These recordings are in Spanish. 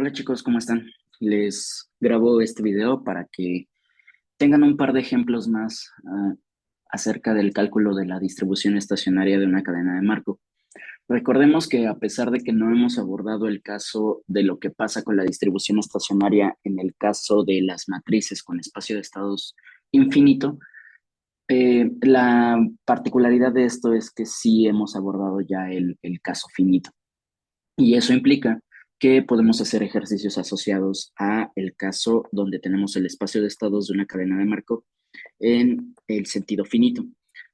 Hola chicos, ¿cómo están? Les grabo este video para que tengan un par de ejemplos más acerca del cálculo de la distribución estacionaria de una cadena de Markov. Recordemos que a pesar de que no hemos abordado el caso de lo que pasa con la distribución estacionaria en el caso de las matrices con espacio de estados infinito, la particularidad de esto es que sí hemos abordado ya el caso finito. Y eso implica que podemos hacer ejercicios asociados a el caso donde tenemos el espacio de estados de una cadena de Markov en el sentido finito.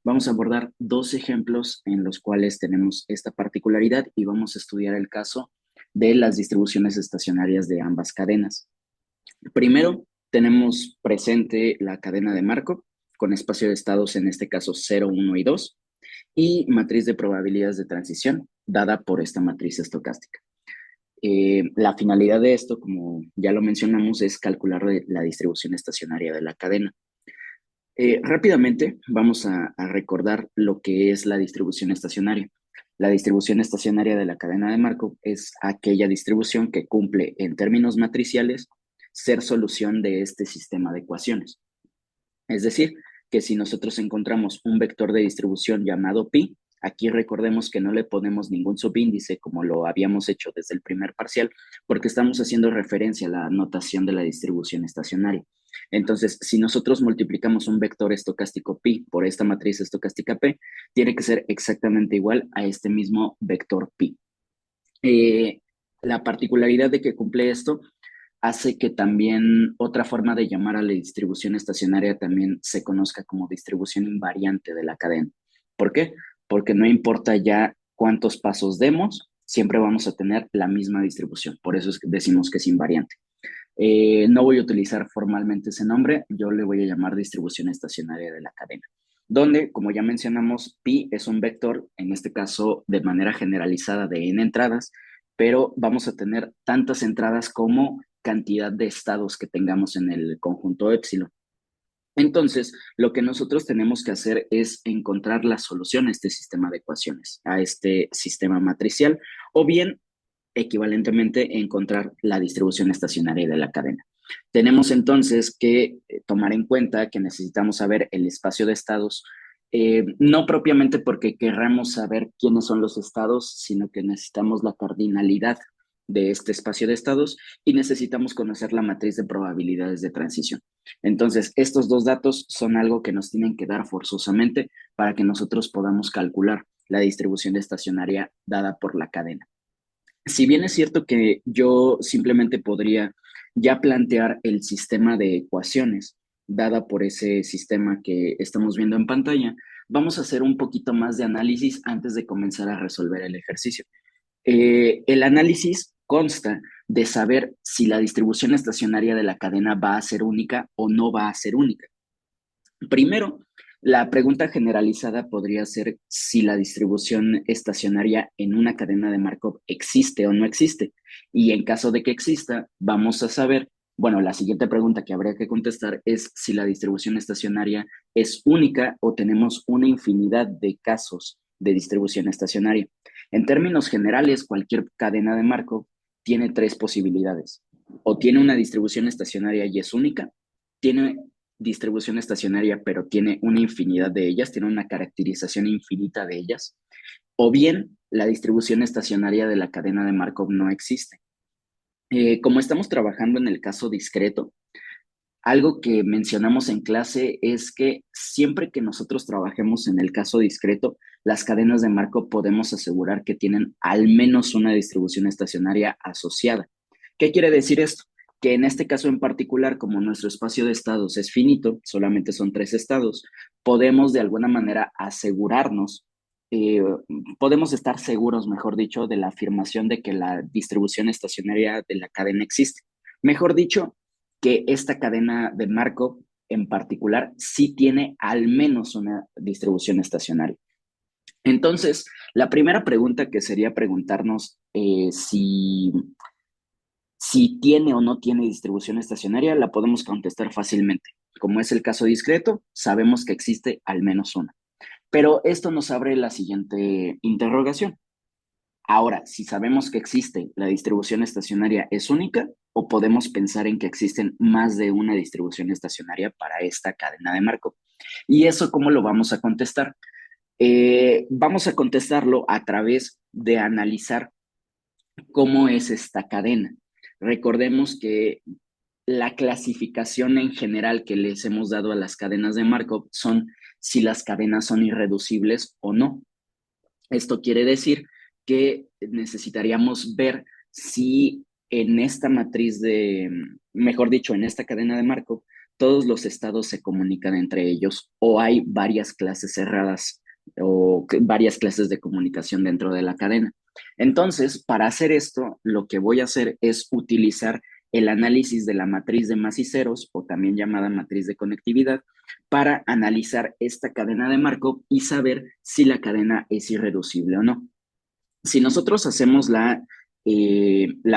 Vamos a abordar dos ejemplos en los cuales tenemos esta particularidad y vamos a estudiar el caso de las distribuciones estacionarias de ambas cadenas. Primero, tenemos presente la cadena de Markov con espacio de estados, en este caso 0, 1 y 2, y matriz de probabilidades de transición dada por esta matriz estocástica. La finalidad de esto, como ya lo mencionamos, es calcular la distribución estacionaria de la cadena. Rápidamente vamos a recordar lo que es la distribución estacionaria. La distribución estacionaria de la cadena de Markov es aquella distribución que cumple en términos matriciales ser solución de este sistema de ecuaciones. Es decir, que si nosotros encontramos un vector de distribución llamado pi, aquí recordemos que no le ponemos ningún subíndice como lo habíamos hecho desde el primer parcial, porque estamos haciendo referencia a la notación de la distribución estacionaria. Entonces, si nosotros multiplicamos un vector estocástico pi por esta matriz estocástica p, tiene que ser exactamente igual a este mismo vector pi. Eh, la particularidad de que cumple esto hace que también otra forma de llamar a la distribución estacionaria también se conozca como distribución invariante de la cadena. ¿Por qué? Porque no importa ya cuántos pasos demos, siempre vamos a tener la misma distribución. Por eso es que decimos que es invariante. No voy a utilizar formalmente ese nombre, yo le voy a llamar distribución estacionaria de la cadena, donde, como ya mencionamos, pi es un vector, en este caso de manera generalizada de n entradas, pero vamos a tener tantas entradas como cantidad de estados que tengamos en el conjunto épsilon. Entonces, lo que nosotros tenemos que hacer es encontrar la solución a este sistema de ecuaciones, a este sistema matricial, o bien, equivalentemente, encontrar la distribución estacionaria de la cadena. Tenemos entonces que tomar en cuenta que necesitamos saber el espacio de estados, no propiamente porque querramos saber quiénes son los estados, sino que necesitamos la cardinalidad de este espacio de estados y necesitamos conocer la matriz de probabilidades de transición. Entonces, estos dos datos son algo que nos tienen que dar forzosamente para que nosotros podamos calcular la distribución estacionaria dada por la cadena. Si bien es cierto que yo simplemente podría ya plantear el sistema de ecuaciones dada por ese sistema que estamos viendo en pantalla, vamos a hacer un poquito más de análisis antes de comenzar a resolver el ejercicio. El análisis consta de saber si la distribución estacionaria de la cadena va a ser única o no va a ser única. Primero, la pregunta generalizada podría ser si la distribución estacionaria en una cadena de Markov existe o no existe. Y en caso de que exista, vamos a saber, bueno, la siguiente pregunta que habría que contestar es si la distribución estacionaria es única o tenemos una infinidad de casos de distribución estacionaria. En términos generales, cualquier cadena de Markov tiene tres posibilidades. O tiene una distribución estacionaria y es única, tiene distribución estacionaria, pero tiene una infinidad de ellas, tiene una caracterización infinita de ellas, o bien la distribución estacionaria de la cadena de Markov no existe. Como estamos trabajando en el caso discreto, algo que mencionamos en clase es que siempre que nosotros trabajemos en el caso discreto, las cadenas de Markov podemos asegurar que tienen al menos una distribución estacionaria asociada. ¿Qué quiere decir esto? Que en este caso en particular, como nuestro espacio de estados es finito, solamente son tres estados, podemos de alguna manera asegurarnos, eh, podemos estar seguros, mejor dicho, de la afirmación de que la distribución estacionaria de la cadena existe. Mejor dicho, que esta cadena de Markov en particular sí tiene al menos una distribución estacionaria. Entonces, la primera pregunta que sería preguntarnos si tiene o no tiene distribución estacionaria, la podemos contestar fácilmente. Como es el caso discreto, sabemos que existe al menos una. Pero esto nos abre la siguiente interrogación. Ahora, si sabemos que existe la distribución estacionaria, ¿es única o podemos pensar en que existen más de una distribución estacionaria para esta cadena de Markov? ¿Y eso cómo lo vamos a contestar? Vamos a contestarlo a través de analizar cómo es esta cadena. Recordemos que la clasificación en general que les hemos dado a las cadenas de Markov son si las cadenas son irreducibles o no. Esto quiere decir que necesitaríamos ver si en esta matriz de, mejor dicho, en esta cadena de Markov, todos los estados se comunican entre ellos o hay varias clases cerradas o varias clases de comunicación dentro de la cadena. Entonces, para hacer esto, lo que voy a hacer es utilizar el análisis de la matriz de más y ceros, o también llamada matriz de conectividad, para analizar esta cadena de Markov y saber si la cadena es irreducible o no. Si nosotros hacemos la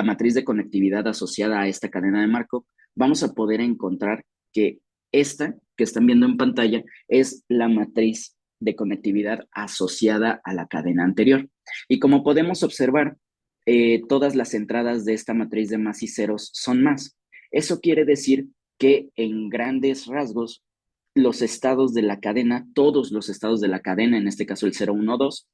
matriz de conectividad asociada a esta cadena de Markov, vamos a poder encontrar que esta que están viendo en pantalla es la matriz de conectividad asociada a la cadena anterior. Y como podemos observar, todas las entradas de esta matriz de más y ceros son más. Eso quiere decir que en grandes rasgos, los estados de la cadena, todos los estados de la cadena, en este caso el 0, 1, 2,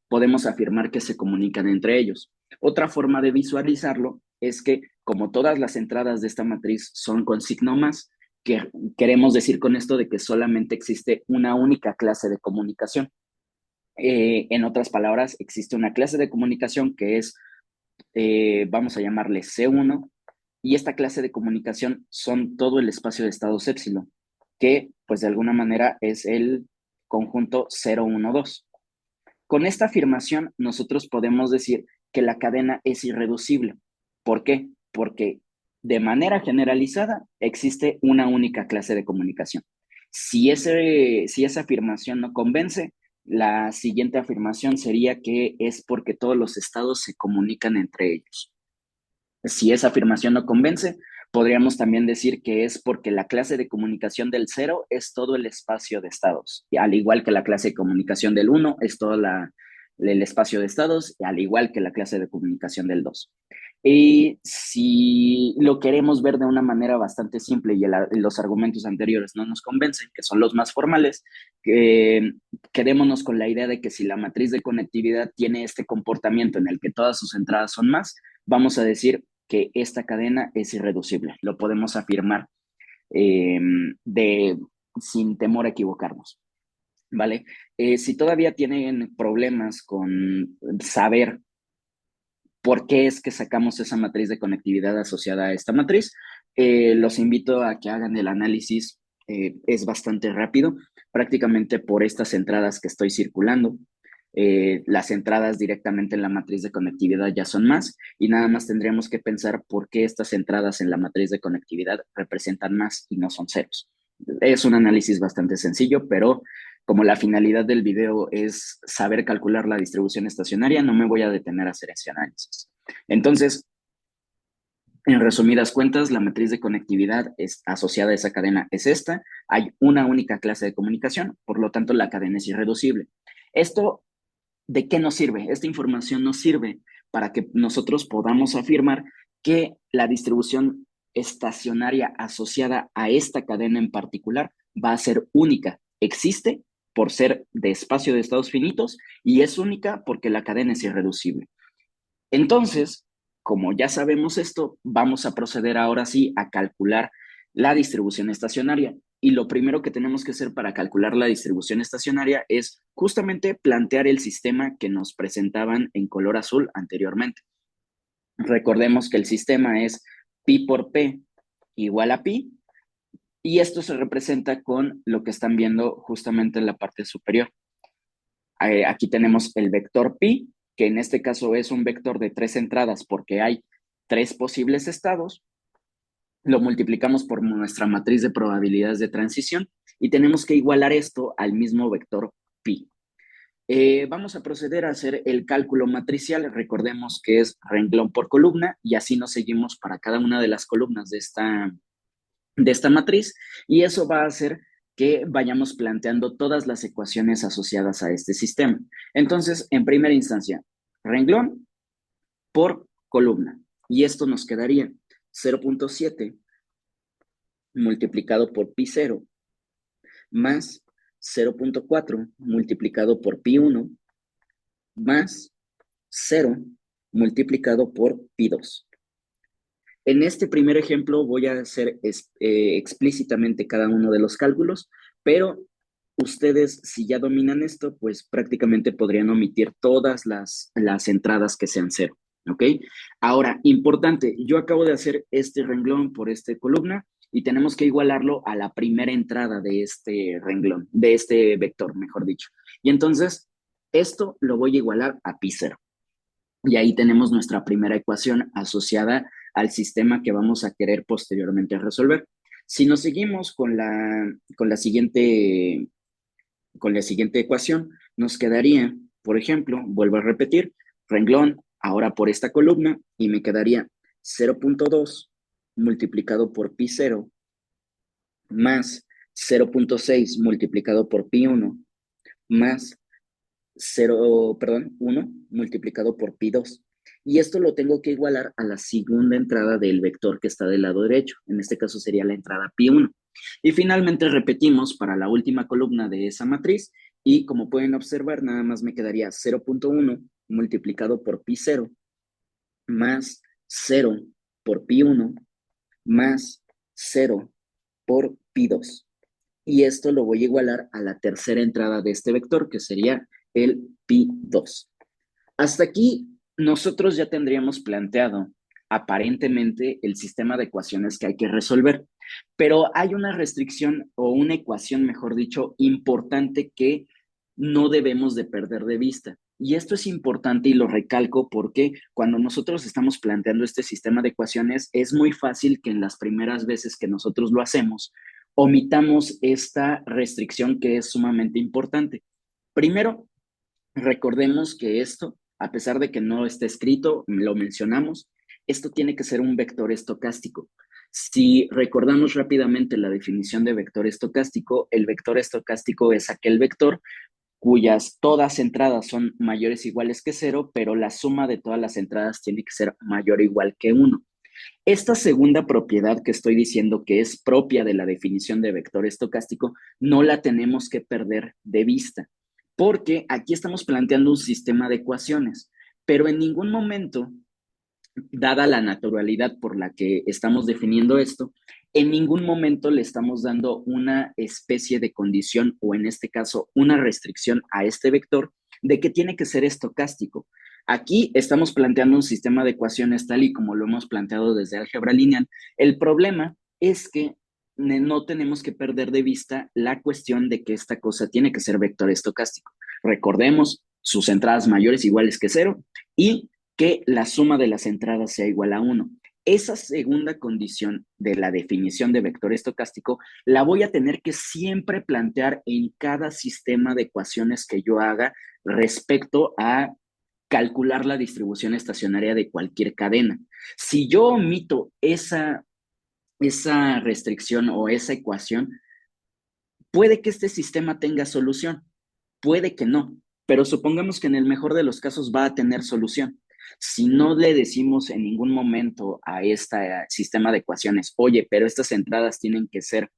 podemos afirmar que se comunican entre ellos. Otra forma de visualizarlo es que, como todas las entradas de esta matriz son con signo más, que queremos decir con esto de que solamente existe una única clase de comunicación. En otras palabras, existe una clase de comunicación que es, vamos a llamarle C1, y esta clase de comunicación son todo el espacio de estados épsilon, que pues de alguna manera es el conjunto 0, 1, 2. Con esta afirmación, nosotros podemos decir que la cadena es irreducible. ¿Por qué? Porque de manera generalizada existe una única clase de comunicación. Si esa afirmación no convence, la siguiente afirmación sería que es porque todos los estados se comunican entre ellos. Si esa afirmación no convence, podríamos también decir que es porque la clase de comunicación del 0 es todo el espacio de estados, y al igual que la clase de comunicación del 1 es todo el espacio de estados, y al igual que la clase de comunicación del 2. Y si lo queremos ver de una manera bastante simple y los argumentos anteriores no nos convencen, que son los más formales, quedémonos con la idea de que si la matriz de conectividad tiene este comportamiento en el que todas sus entradas son más, vamos a decir que esta cadena es irreducible. Lo podemos afirmar eh, de, sin temor a equivocarnos, ¿vale? Si todavía tienen problemas con saber por qué es que sacamos esa matriz de conectividad asociada a esta matriz, los invito a que hagan el análisis. Es bastante rápido, prácticamente por estas entradas que estoy circulando. Las entradas directamente en la matriz de conectividad ya son más y nada más tendríamos que pensar por qué estas entradas en la matriz de conectividad representan más y no son ceros. Es un análisis bastante sencillo, pero como la finalidad del video es saber calcular la distribución estacionaria, no me voy a detener a hacer ese análisis. Entonces, en resumidas cuentas, la matriz de conectividad asociada a esa cadena es esta. Hay una única clase de comunicación, por lo tanto, la cadena es irreducible. Esto, ¿de qué nos sirve? Esta información nos sirve para que nosotros podamos afirmar que la distribución estacionaria asociada a esta cadena en particular va a ser única. Existe por ser de espacio de estados finitos y es única porque la cadena es irreducible. Entonces, como ya sabemos esto, vamos a proceder ahora sí a calcular la distribución estacionaria. Y lo primero que tenemos que hacer para calcular la distribución estacionaria es justamente plantear el sistema que nos presentaban en color azul anteriormente. Recordemos que el sistema es pi por p igual a pi, y esto se representa con lo que están viendo justamente en la parte superior. Aquí tenemos el vector pi, que en este caso es un vector de 3 entradas porque hay 3 posibles estados. Lo multiplicamos por nuestra matriz de probabilidades de transición y tenemos que igualar esto al mismo vector pi. Vamos a proceder a hacer el cálculo matricial. Recordemos que es renglón por columna y así nos seguimos para cada una de las columnas de esta matriz, y eso va a hacer que vayamos planteando todas las ecuaciones asociadas a este sistema. Entonces, en primera instancia, renglón por columna. Y esto nos quedaría 0.7 multiplicado por pi0 más 0.4 multiplicado por pi1 más 0 multiplicado por pi2. En este primer ejemplo voy a hacer explícitamente cada uno de los cálculos, pero ustedes, si ya dominan esto, pues prácticamente podrían omitir todas las entradas que sean cero, ¿ok? Ahora, importante, yo acabo de hacer este renglón por esta columna y tenemos que igualarlo a la primera entrada de este renglón, de este vector, mejor dicho. Y entonces, esto lo voy a igualar a pi cero. Y ahí tenemos nuestra primera ecuación asociada al sistema que vamos a querer posteriormente resolver. Si nos seguimos con la siguiente ecuación, nos quedaría, por ejemplo, vuelvo a repetir, renglón ahora por esta columna y me quedaría 0.2 multiplicado por pi 0 más 0.6 multiplicado por pi 1 más 1 multiplicado por pi 2. Y esto lo tengo que igualar a la segunda entrada del vector que está del lado derecho. En este caso sería la entrada pi 1. Y finalmente repetimos para la última columna de esa matriz. Y como pueden observar, nada más me quedaría 0.1 multiplicado por pi 0 más 0 por pi 1 más 0 por pi 2. Y esto lo voy a igualar a la tercera entrada de este vector, que sería el pi 2. Hasta aquí nosotros ya tendríamos planteado aparentemente el sistema de ecuaciones que hay que resolver, pero hay una restricción o una ecuación, mejor dicho, importante que no debemos de perder de vista. Y esto es importante y lo recalco porque cuando nosotros estamos planteando este sistema de ecuaciones es muy fácil que en las primeras veces que nosotros lo hacemos omitamos esta restricción que es sumamente importante. Primero, recordemos que esto, a pesar de que no está escrito, lo mencionamos, esto tiene que ser un vector estocástico. Si recordamos rápidamente la definición de vector estocástico, el vector estocástico es aquel vector cuyas todas entradas son mayores o iguales que cero, pero la suma de todas las entradas tiene que ser mayor o igual que 1. Esta segunda propiedad que estoy diciendo que es propia de la definición de vector estocástico, no la tenemos que perder de vista, porque aquí estamos planteando un sistema de ecuaciones, pero en ningún momento, dada la naturalidad por la que estamos definiendo esto, en ningún momento le estamos dando una especie de condición o en este caso una restricción a este vector de que tiene que ser estocástico. Aquí estamos planteando un sistema de ecuaciones tal y como lo hemos planteado desde álgebra lineal. El problema es que no tenemos que perder de vista la cuestión de que esta cosa tiene que ser vector estocástico. Recordemos sus entradas mayores iguales que cero y que la suma de las entradas sea igual a 1. Esa segunda condición de la definición de vector estocástico la voy a tener que siempre plantear en cada sistema de ecuaciones que yo haga respecto a calcular la distribución estacionaria de cualquier cadena. Si yo omito esa restricción o esa ecuación, puede que este sistema tenga solución, puede que no, pero supongamos que en el mejor de los casos va a tener solución. Si no le decimos en ningún momento a este sistema de ecuaciones, oye, pero estas entradas tienen que ser,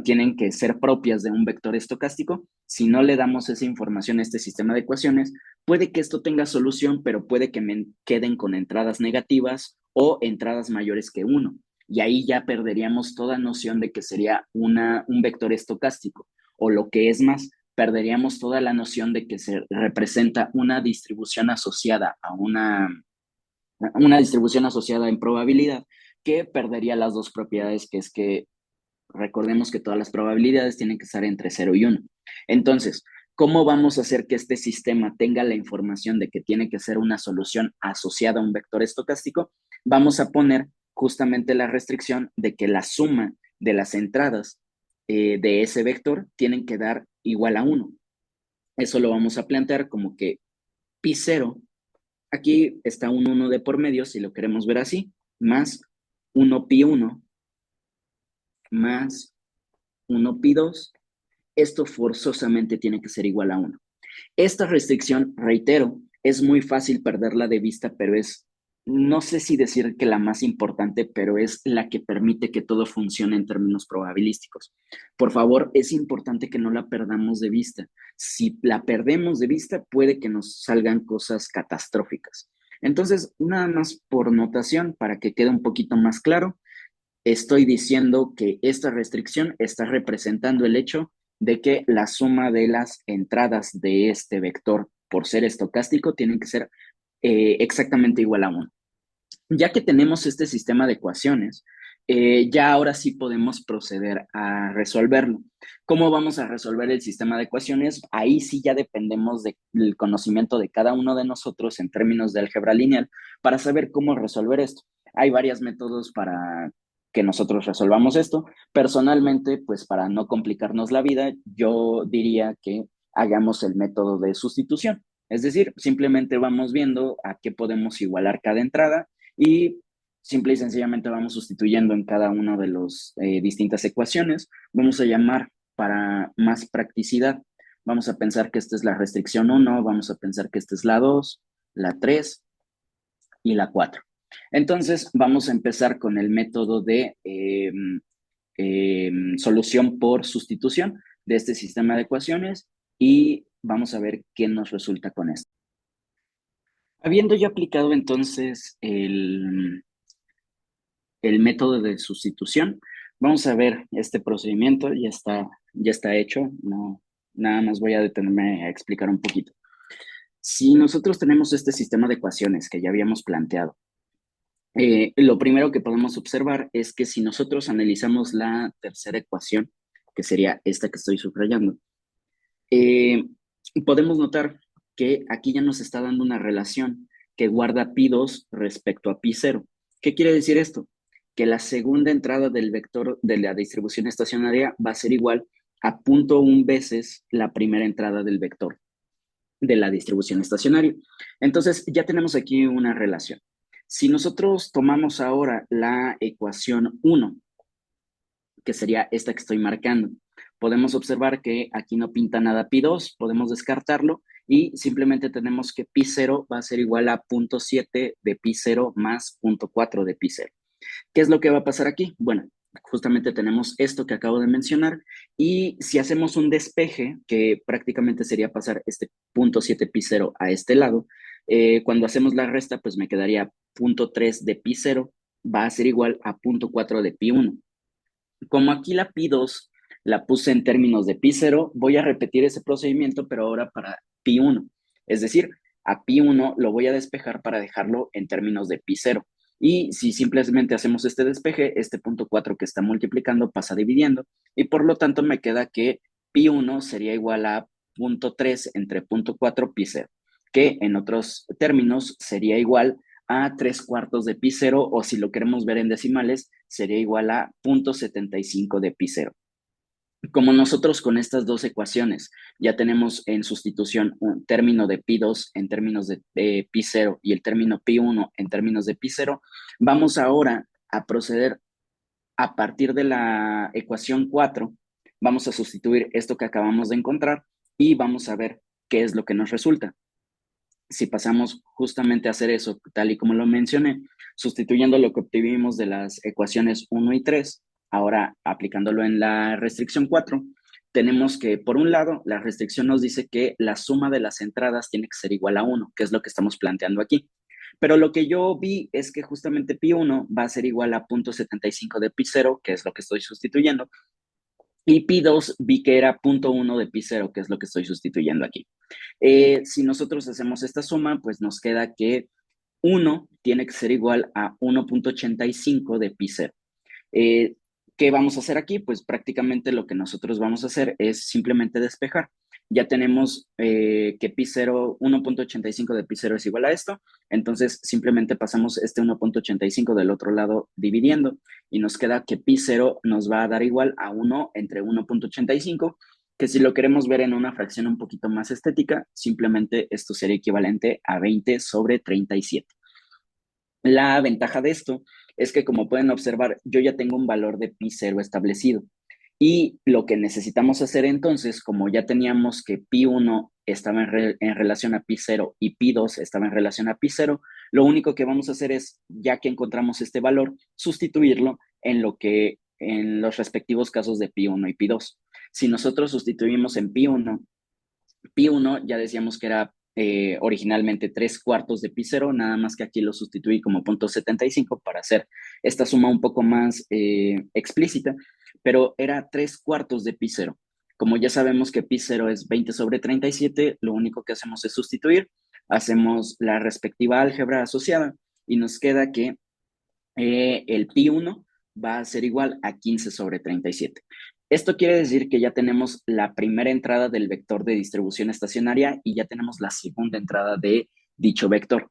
tienen que ser propias de un vector estocástico, si no le damos esa información a este sistema de ecuaciones, puede que esto tenga solución, pero puede que me queden con entradas negativas o entradas mayores que 1. Y ahí ya perderíamos toda noción de que sería un vector estocástico. O lo que es más, perderíamos toda la noción de que se representa una distribución asociada a una distribución asociada en probabilidad, que perdería las dos propiedades, que es que recordemos que todas las probabilidades tienen que estar entre 0 y 1. Entonces, ¿cómo vamos a hacer que este sistema tenga la información de que tiene que ser una solución asociada a un vector estocástico? Vamos a poner justamente la restricción de que la suma de las entradas de ese vector tienen que dar igual a 1. Eso lo vamos a plantear como que pi 0, aquí está un 1 de por medio, si lo queremos ver así, más 1 pi 1 más 1 pi 2. Esto forzosamente tiene que ser igual a 1. Esta restricción, reitero, es muy fácil perderla de vista, pero es, no sé si decir que la más importante, pero es la que permite que todo funcione en términos probabilísticos. Por favor, es importante que no la perdamos de vista. Si la perdemos de vista, puede que nos salgan cosas catastróficas. Entonces, nada más por notación, para que quede un poquito más claro, estoy diciendo que esta restricción está representando el hecho de que la suma de las entradas de este vector por ser estocástico tienen que ser exactamente igual a 1. Ya que tenemos este sistema de ecuaciones, ya ahora sí podemos proceder a resolverlo. ¿Cómo vamos a resolver el sistema de ecuaciones? Ahí sí ya dependemos del conocimiento de cada uno de nosotros en términos de álgebra lineal para saber cómo resolver esto. Hay varios métodos para que nosotros resolvamos esto. Personalmente, pues para no complicarnos la vida, yo diría que hagamos el método de sustitución. Es decir, simplemente vamos viendo a qué podemos igualar cada entrada y simple y sencillamente vamos sustituyendo en cada una de las distintas ecuaciones. Vamos a llamar para más practicidad. Vamos a pensar que esta es la restricción 1, vamos a pensar que esta es la 2, la 3 y la 4. Entonces, vamos a empezar con el método de solución por sustitución de este sistema de ecuaciones y vamos a ver qué nos resulta con esto. Habiendo ya aplicado entonces el método de sustitución. Vamos a ver este procedimiento, ya está hecho, no, nada más voy a detenerme a explicar un poquito. Si nosotros tenemos este sistema de ecuaciones que ya habíamos planteado, lo primero que podemos observar es que si nosotros analizamos la tercera ecuación, que sería esta que estoy subrayando, eh, podemos notar que aquí ya nos está dando una relación que guarda pi2 respecto a pi0. ¿Qué quiere decir esto? Que la segunda entrada del vector de la distribución estacionaria va a ser igual a 0.1 veces la primera entrada del vector de la distribución estacionaria. Entonces, ya tenemos aquí una relación. Si nosotros tomamos ahora la ecuación 1, que sería esta que estoy marcando, podemos observar que aquí no pinta nada pi2, podemos descartarlo y simplemente tenemos que pi0 va a ser igual a 0.7 de pi0 más 0.4 de pi0. ¿Qué es lo que va a pasar aquí? Bueno, justamente tenemos esto que acabo de mencionar y si hacemos un despeje, que prácticamente sería pasar este 0.7 pi0 a este lado, cuando hacemos la resta, pues me quedaría 0.3 de pi0 va a ser igual a 0.4 de pi1. Como aquí la pi2 la puse en términos de pi0, voy a repetir ese procedimiento, pero ahora para pi1. Es decir, a pi1 lo voy a despejar para dejarlo en términos de pi0. Y si simplemente hacemos este despeje, este 0.4 que está multiplicando pasa dividiendo y por lo tanto me queda que pi1 sería igual a 0.3 entre 0.4 pi0, que en otros términos sería igual a 3/4 de pi0 o si lo queremos ver en decimales sería igual a 0.75 de pi0. Como nosotros con estas dos ecuaciones ya tenemos en sustitución un término de pi2 en términos de pi0 y el término pi1 en términos de pi0, vamos ahora a proceder a partir de la ecuación 4, vamos a sustituir esto que acabamos de encontrar y vamos a ver qué es lo que nos resulta. Si pasamos justamente a hacer eso, tal y como lo mencioné, sustituyendo lo que obtuvimos de las ecuaciones 1 y 3, ahora aplicándolo en la restricción 4, tenemos que, por un lado, la restricción nos dice que la suma de las entradas tiene que ser igual a 1, que es lo que estamos planteando aquí. Pero lo que yo vi es que justamente pi1 va a ser igual a 0.75 de pi0, que es lo que estoy sustituyendo, y pi2 vi que era 0.1 de pi0, que es lo que estoy sustituyendo aquí. Si nosotros hacemos esta suma, pues nos queda que 1 tiene que ser igual a 1.85 de pi0. Eh, ¿Qué vamos a hacer aquí? Pues prácticamente lo que nosotros vamos a hacer es simplemente despejar. Ya tenemos que pi0, 1.85 de pi0 es igual a esto, entonces simplemente pasamos este 1.85 del otro lado dividiendo y nos queda que pi0 nos va a dar igual a 1 entre 1.85, que si lo queremos ver en una fracción un poquito más estética, simplemente esto sería equivalente a 20 sobre 37. La ventaja de esto es que, como pueden observar, yo ya tengo un valor de pi0 establecido. Y lo que necesitamos hacer entonces, como ya teníamos que pi1 estaba en relación a pi0 y pi2 estaba en relación a pi0, lo único que vamos a hacer es, ya que encontramos este valor, sustituirlo en los respectivos casos de pi1 y pi2. Si nosotros sustituimos en pi1 ya decíamos que era originalmente 3/4 de pi0, nada más que aquí lo sustituí como 0.75 para hacer esta suma un poco más explícita, pero era 3/4 de pi0. Como ya sabemos que pi0 es 20/37, lo único que hacemos es sustituir, hacemos la respectiva álgebra asociada y nos queda que el pi1 va a ser igual a 15/37. Esto quiere decir que ya tenemos la primera entrada del vector de distribución estacionaria y ya tenemos la segunda entrada de dicho vector.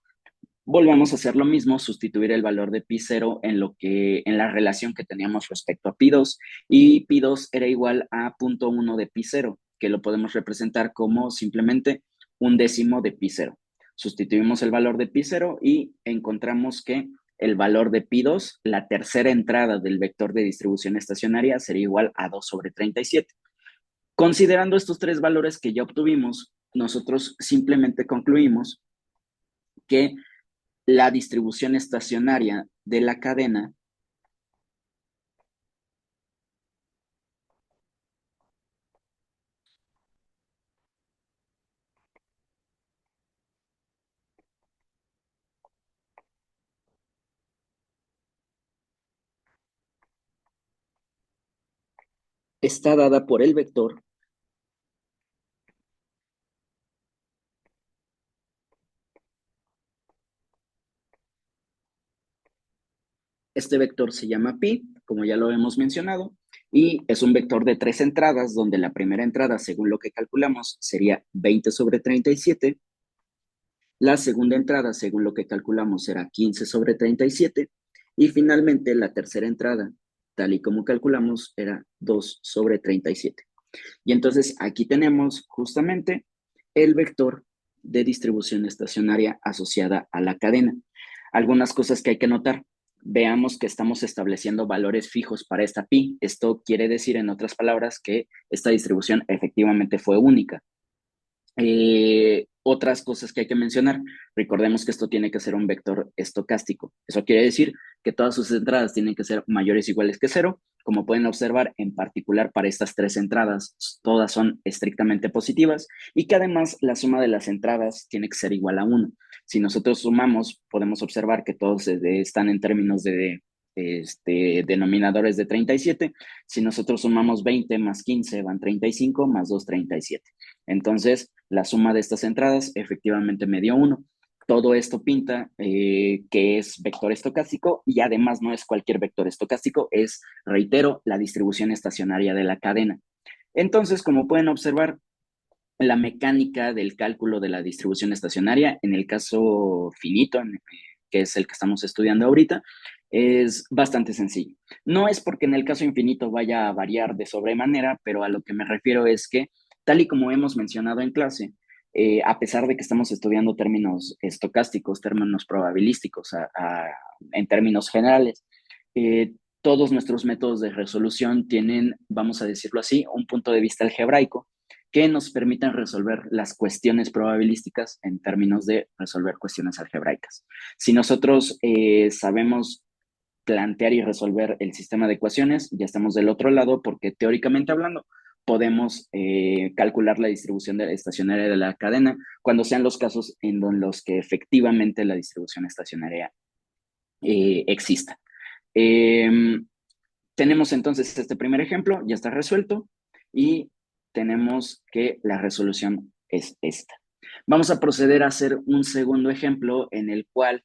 Volvemos a hacer lo mismo, sustituir el valor de pi0 en la relación que teníamos respecto a pi2, y pi2 era igual a 0.1 de pi0, que lo podemos representar como simplemente un décimo de pi0. Sustituimos el valor de pi0 y encontramos que el valor de pi2, la tercera entrada del vector de distribución estacionaria, sería igual a 2/37. Considerando estos tres valores que ya obtuvimos, nosotros simplemente concluimos que la distribución estacionaria de la cadena está dada por el vector. Este vector se llama pi, como ya lo hemos mencionado, y es un vector de tres entradas, donde la primera entrada, según lo que calculamos, sería 20/37. La segunda entrada, según lo que calculamos, será 15/37. Y finalmente, la tercera entrada, tal y como calculamos, era 2/37. Y entonces aquí tenemos justamente el vector de distribución estacionaria asociada a la cadena. Algunas cosas que hay que notar. Veamos que estamos estableciendo valores fijos para esta pi. Esto quiere decir, en otras palabras, que esta distribución efectivamente fue única. Otras cosas que hay que mencionar, recordemos que esto tiene que ser un vector estocástico. Eso quiere decir que todas sus entradas tienen que ser mayores o iguales que cero. Como pueden observar, en particular para estas tres entradas, todas son estrictamente positivas, y que además la suma de las entradas tiene que ser igual a 1. Si nosotros sumamos, podemos observar que todos están en términos de denominadores de 37. Si nosotros sumamos 20 más 15 van 35, más 2, 37. Entonces, la suma de estas entradas efectivamente me dio 1. Todo esto pinta que es vector estocástico, y además no es cualquier vector estocástico, es, reitero, la distribución estacionaria de la cadena. Entonces, como pueden observar, la mecánica del cálculo de la distribución estacionaria, en el caso finito, que es el que estamos estudiando ahorita, es bastante sencillo. No es porque en el caso infinito vaya a variar de sobremanera, pero a lo que me refiero es que, tal y como hemos mencionado en clase, a pesar de que estamos estudiando términos estocásticos, términos probabilísticos en términos generales, todos nuestros métodos de resolución tienen, vamos a decirlo así, un punto de vista algebraico que nos permitan resolver las cuestiones probabilísticas en términos de resolver cuestiones algebraicas. Si nosotros sabemos plantear y resolver el sistema de ecuaciones, ya estamos del otro lado, porque teóricamente hablando, podemos calcular la distribución estacionaria de la cadena cuando sean los casos en los que efectivamente la distribución estacionaria exista. Tenemos entonces este primer ejemplo, ya está resuelto, y tenemos que la resolución es esta. Vamos a proceder a hacer un segundo ejemplo en el cual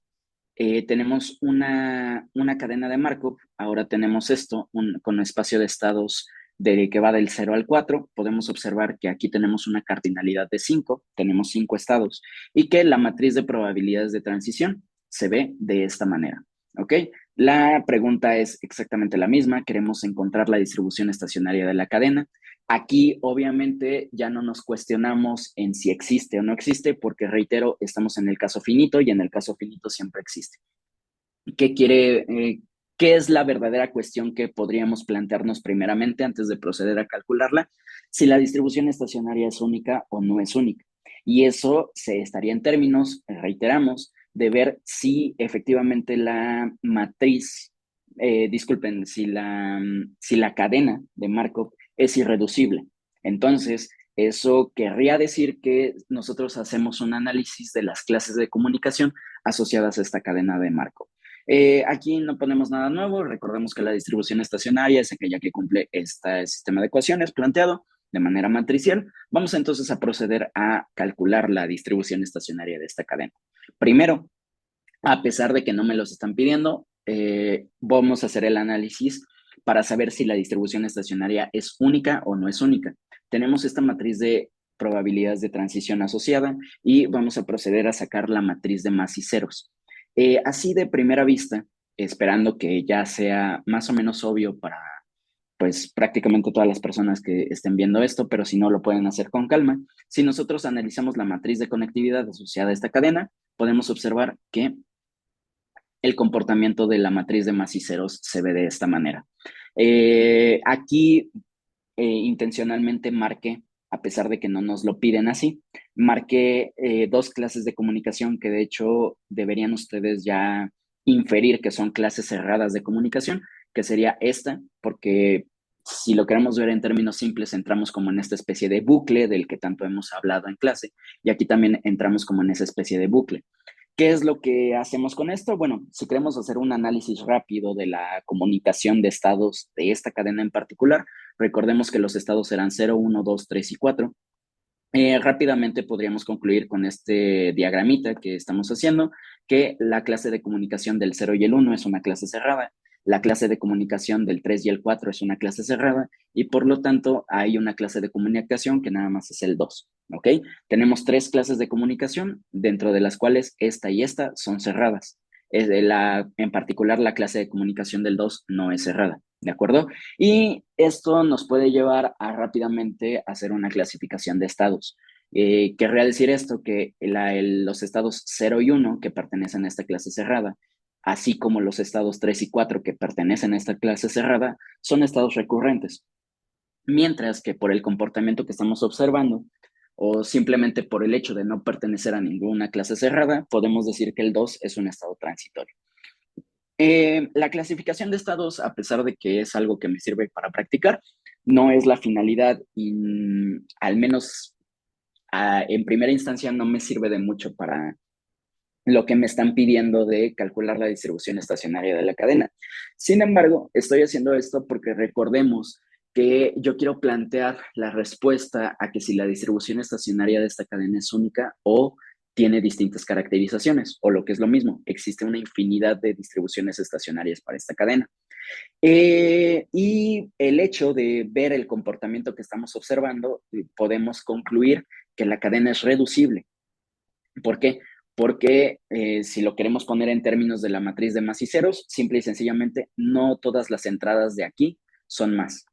tenemos una cadena de Markov. Ahora tenemos esto con espacio de estados que va del 0 al 4. Podemos observar que aquí tenemos una cardinalidad de 5, tenemos 5 estados, y que la matriz de probabilidades de transición se ve de esta manera. ¿Ok? La pregunta es exactamente la misma. Queremos encontrar la distribución estacionaria de la cadena. Aquí, obviamente, ya no nos cuestionamos en si existe o no existe, porque, reitero, estamos en el caso finito, y en el caso finito siempre existe. ¿Qué qué es la verdadera cuestión que podríamos plantearnos primeramente antes de proceder a calcularla? Si la distribución estacionaria es única o no es única. Y eso se estaría en términos, reiteramos, de ver si efectivamente la matriz, disculpen, si la cadena de Markov es irreducible. Entonces, eso querría decir que nosotros hacemos un análisis de las clases de comunicación asociadas a esta cadena de Markov. Aquí no ponemos nada nuevo, recordemos que la distribución estacionaria es aquella que cumple este sistema de ecuaciones planteado de manera matricial. Vamos entonces a proceder a calcular la distribución estacionaria de esta cadena. Primero, a pesar de que no me los están pidiendo, vamos a hacer el análisis para saber si la distribución estacionaria es única o no es única. Tenemos esta matriz de probabilidades de transición asociada y vamos a proceder a sacar la matriz de más y ceros. Así de primera vista, esperando que ya sea más o menos obvio para pues prácticamente todas las personas que estén viendo esto, pero si no lo pueden hacer con calma. Si nosotros analizamos la matriz de conectividad asociada a esta cadena, podemos observar que el comportamiento de la matriz de más y ceros se ve de esta manera. Aquí intencionalmente marqué, a pesar de que no nos lo piden así, marqué dos clases de comunicación que de hecho deberían ustedes ya inferir que son clases cerradas de comunicación, que sería esta, porque si lo queremos ver en términos simples, entramos como en esta especie de bucle del que tanto hemos hablado en clase, y aquí también entramos como en esa especie de bucle. ¿Qué es lo que hacemos con esto? Bueno, si queremos hacer un análisis rápido de la comunicación de estados de esta cadena en particular, recordemos que los estados serán 0, 1, 2, 3 y 4. Rápidamente podríamos concluir con este diagramita que estamos haciendo, que la clase de comunicación del 0 y el 1 es una clase cerrada, la clase de comunicación del 3 y el 4 es una clase cerrada, y por lo tanto hay una clase de comunicación que nada más es el 2, ¿ok? Tenemos tres clases de comunicación, dentro de las cuales esta y esta son cerradas. En particular, la clase de comunicación del 2 no es cerrada, ¿de acuerdo? Y esto nos puede llevar a rápidamente hacer una clasificación de estados. Querría decir esto, que los estados 0 y 1 que pertenecen a esta clase cerrada, así como los estados 3 y 4 que pertenecen a esta clase cerrada, son estados recurrentes. Mientras que por el comportamiento que estamos observando, o simplemente por el hecho de no pertenecer a ninguna clase cerrada, podemos decir que el 2 es un estado transitorio. La clasificación de estados, a pesar de que es algo que me sirve para practicar, no es la finalidad y al menos en primera instancia no me sirve de mucho para lo que me están pidiendo de calcular la distribución estacionaria de la cadena. Sin embargo, estoy haciendo esto porque recordemos que yo quiero plantear la respuesta a que si la distribución estacionaria de esta cadena es única o tiene distintas caracterizaciones, o lo que es lo mismo, existe una infinidad de distribuciones estacionarias para esta cadena. Y el hecho de ver el comportamiento que estamos observando, podemos concluir que la cadena es reducible. ¿Por qué? Porque si lo queremos poner en términos de la matriz de más y ceros, simple y sencillamente no todas las entradas de aquí son más.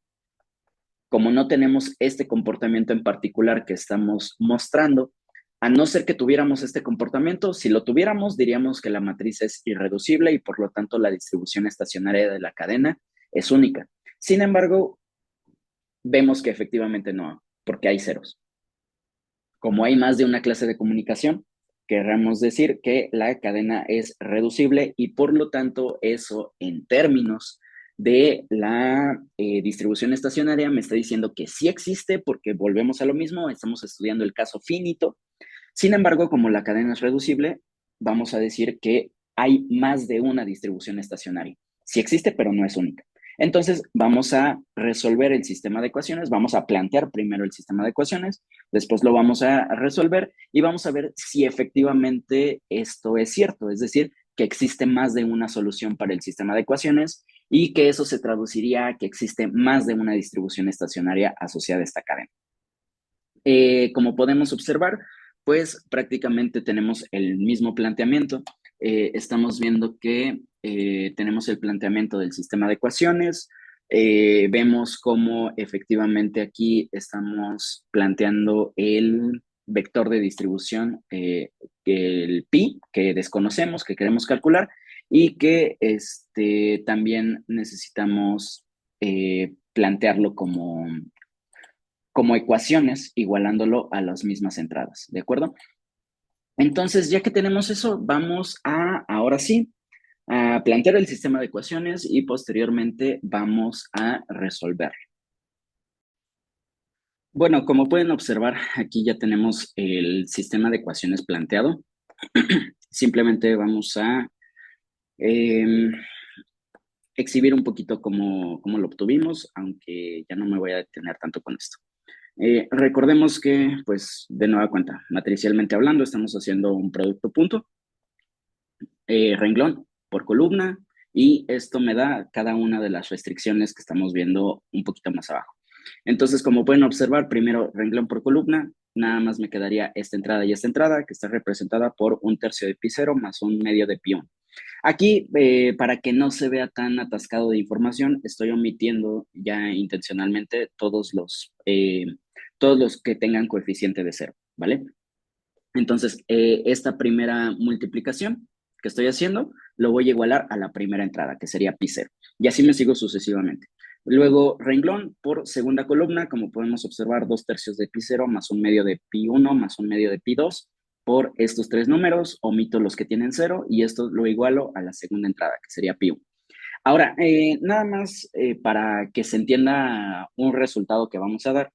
Como no tenemos este comportamiento en particular que estamos mostrando, a no ser que tuviéramos este comportamiento, si lo tuviéramos, diríamos que la matriz es irreducible y por lo tanto la distribución estacionaria de la cadena es única. Sin embargo, vemos que efectivamente no, porque hay ceros. Como hay más de una clase de comunicación, querramos decir que la cadena es reducible y por lo tanto eso en términos de la distribución estacionaria me está diciendo que sí existe porque volvemos a lo mismo, estamos estudiando el caso finito. Sin embargo, como la cadena es reducible, vamos a decir que hay más de una distribución estacionaria. Sí existe, pero no es única. Entonces, vamos a resolver el sistema de ecuaciones, vamos a plantear primero el sistema de ecuaciones, después lo vamos a resolver y vamos a ver si efectivamente esto es cierto, es decir, que existe más de una solución para el sistema de ecuaciones y que eso se traduciría a que existe más de una distribución estacionaria asociada a esta cadena. Como podemos observar, pues prácticamente tenemos el mismo planteamiento. Estamos viendo que tenemos el planteamiento del sistema de ecuaciones. Vemos cómo efectivamente aquí estamos planteando el vector de distribución, el pi, que desconocemos, que queremos calcular, y que también necesitamos plantearlo como ecuaciones, igualándolo a las mismas entradas, ¿de acuerdo? Entonces, ya que tenemos eso, vamos a, ahora sí, a plantear el sistema de ecuaciones y posteriormente vamos a resolver. Bueno, como pueden observar, aquí ya tenemos el sistema de ecuaciones planteado. Simplemente vamos a eh, exhibir un poquito cómo lo obtuvimos, aunque ya no me voy a detener tanto con esto. Recordemos que, pues, de nueva cuenta, matricialmente hablando, estamos haciendo un producto punto, renglón por columna, y esto me da cada una de las restricciones que estamos viendo un poquito más abajo. Entonces, como pueden observar, primero renglón por columna, nada más me quedaría esta entrada y esta entrada, que está representada por 1/3 de pi 0 más 1/2 de pi 1. Aquí, para que no se vea tan atascado de información, estoy omitiendo ya intencionalmente todos los que tengan coeficiente de 0, ¿vale? Entonces, esta primera multiplicación que estoy haciendo, lo voy a igualar a la primera entrada, que sería pi 0. Y así me sigo sucesivamente. Luego, renglón por segunda columna, como podemos observar, 2/3 de pi 0 más 1/2 de pi 1 más 1/2 de pi 2. Por estos tres números, omito los que tienen 0 y esto lo igualo a la segunda entrada, que sería pi 1. Ahora, nada más para que se entienda un resultado que vamos a dar.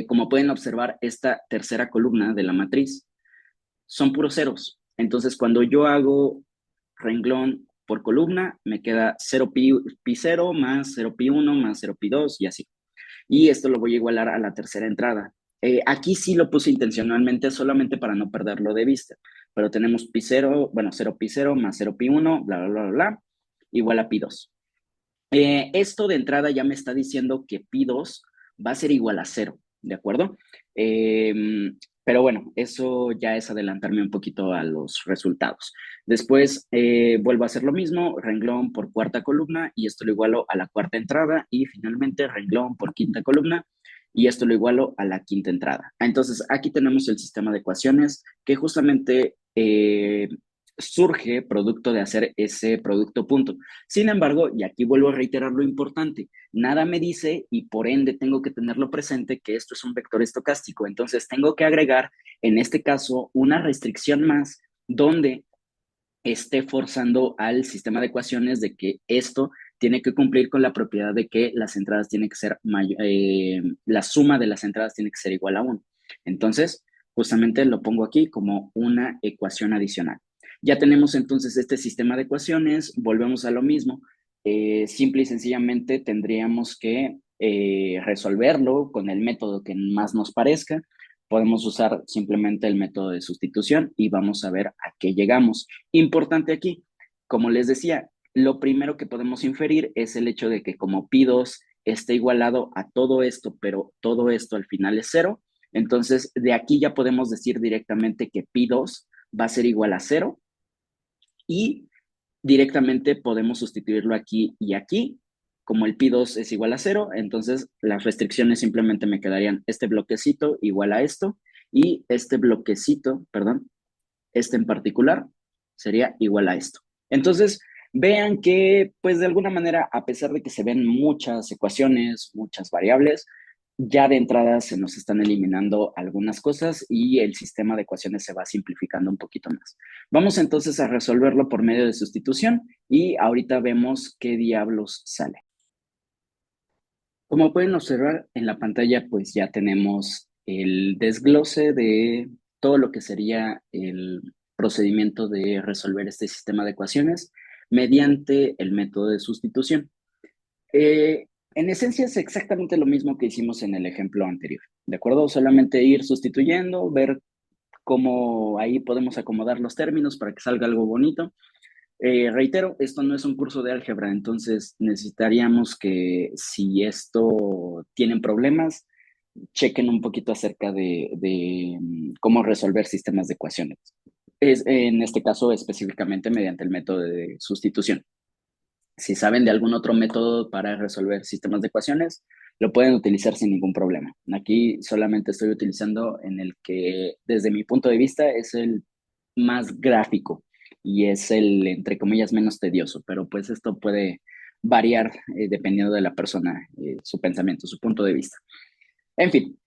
Como pueden observar, esta tercera columna de la matriz son puros ceros. Entonces, cuando yo hago renglón por columna, me queda 0 pi 0 más 0 pi 1 más 0 pi 2 y así. Y esto lo voy a igualar a la tercera entrada. Aquí sí lo puse intencionalmente solamente para no perderlo de vista, pero tenemos pi 0, bueno, 0 pi 0 más 0 pi 1, bla, bla, bla, bla, bla, igual a pi 2. Esto de entrada ya me está diciendo que pi 2 va a ser igual a 0, ¿de acuerdo? Pero bueno, eso ya es adelantarme un poquito a los resultados. Después vuelvo a hacer lo mismo, renglón por cuarta columna y esto lo igualo a la cuarta entrada y finalmente renglón por quinta columna y esto lo igualo a la quinta entrada. Entonces aquí tenemos el sistema de ecuaciones que justamente surge producto de hacer ese producto punto. Sin embargo, y aquí vuelvo a reiterar lo importante, nada me dice y por ende tengo que tenerlo presente que esto es un vector estocástico. Entonces tengo que agregar, en este caso, una restricción más donde esté forzando al sistema de ecuaciones de que esto tiene que cumplir con la propiedad de que las entradas tienen que ser la suma de las entradas tiene que ser igual a 1. Entonces, justamente lo pongo aquí como una ecuación adicional. Ya tenemos entonces este sistema de ecuaciones, volvemos a lo mismo. Simple y sencillamente tendríamos que resolverlo con el método que más nos parezca. Podemos usar simplemente el método de sustitución y vamos a ver a qué llegamos. Importante aquí, como les decía, lo primero que podemos inferir es el hecho de que como pi 2 esté igualado a todo esto, pero todo esto al final es 0, entonces de aquí ya podemos decir directamente que pi 2 va a ser igual a 0 y directamente podemos sustituirlo aquí y aquí. Como el pi 2 es igual a 0, entonces las restricciones simplemente me quedarían este bloquecito igual a esto y este bloquecito, perdón, este en particular sería igual a esto. Entonces, vean que, pues de alguna manera, a pesar de que se ven muchas ecuaciones, muchas variables, ya de entrada se nos están eliminando algunas cosas y el sistema de ecuaciones se va simplificando un poquito más. Vamos entonces a resolverlo por medio de sustitución y ahorita vemos qué diablos sale. Como pueden observar en la pantalla, pues ya tenemos el desglose de todo lo que sería el procedimiento de resolver este sistema de ecuaciones mediante el método de sustitución. En esencia es exactamente lo mismo que hicimos en el ejemplo anterior, ¿de acuerdo? Solamente ir sustituyendo, ver cómo ahí podemos acomodar los términos para que salga algo bonito. Reitero, esto no es un curso de álgebra, entonces necesitaríamos que si esto tienen problemas, chequen un poquito acerca de cómo resolver sistemas de ecuaciones. En este caso, específicamente mediante el método de sustitución. Si saben de algún otro método para resolver sistemas de ecuaciones, lo pueden utilizar sin ningún problema. Aquí solamente estoy utilizando en el que, desde mi punto de vista, es el más gráfico y es el, entre comillas, menos tedioso, pero pues esto puede variar dependiendo de la persona, su pensamiento, su punto de vista. En fin,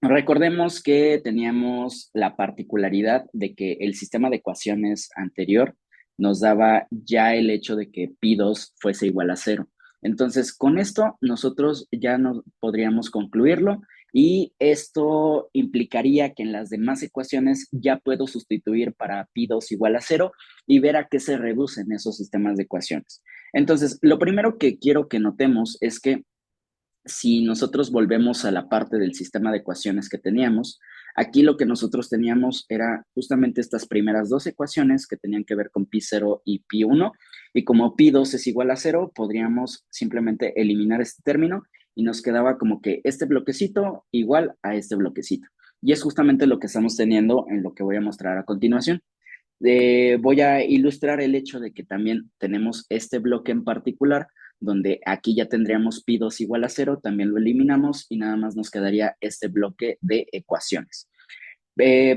recordemos que teníamos la particularidad de que el sistema de ecuaciones anterior nos daba ya el hecho de que pi2 fuese igual a cero. Entonces, con esto nosotros ya no podríamos concluirlo y esto implicaría que en las demás ecuaciones ya puedo sustituir para pi2 igual a cero y ver a qué se reducen esos sistemas de ecuaciones. Entonces, lo primero que quiero que notemos es que si nosotros volvemos a la parte del sistema de ecuaciones que teníamos, aquí lo que nosotros teníamos era justamente estas primeras dos ecuaciones que tenían que ver con pi0 y pi1, y como pi2 es igual a cero, podríamos simplemente eliminar este término y nos quedaba como que este bloquecito igual a este bloquecito. Y es justamente lo que estamos teniendo en lo que voy a mostrar a continuación. Voy a ilustrar el hecho de que también tenemos este bloque en particular, donde aquí ya tendríamos pi2 igual a cero, también lo eliminamos y nada más nos quedaría este bloque de ecuaciones.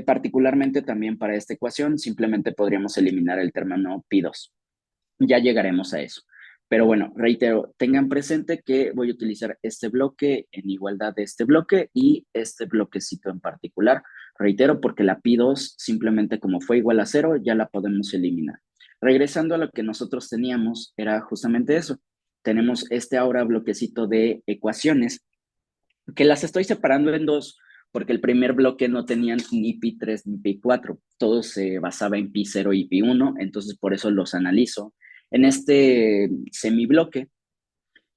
Particularmente también para esta ecuación, simplemente podríamos eliminar el término pi2. Ya llegaremos a eso. Pero bueno, reitero, tengan presente que voy a utilizar este bloque en igualdad de este bloque y este bloquecito en particular. Reitero, porque la pi2 simplemente como fue igual a cero, ya la podemos eliminar. Regresando a lo que nosotros teníamos, era justamente eso. Tenemos este ahora bloquecito de ecuaciones que las estoy separando en dos, porque el primer bloque no tenían ni pi3 ni pi4, todo se basaba en pi0 y pi1, entonces por eso los analizo en este semibloque,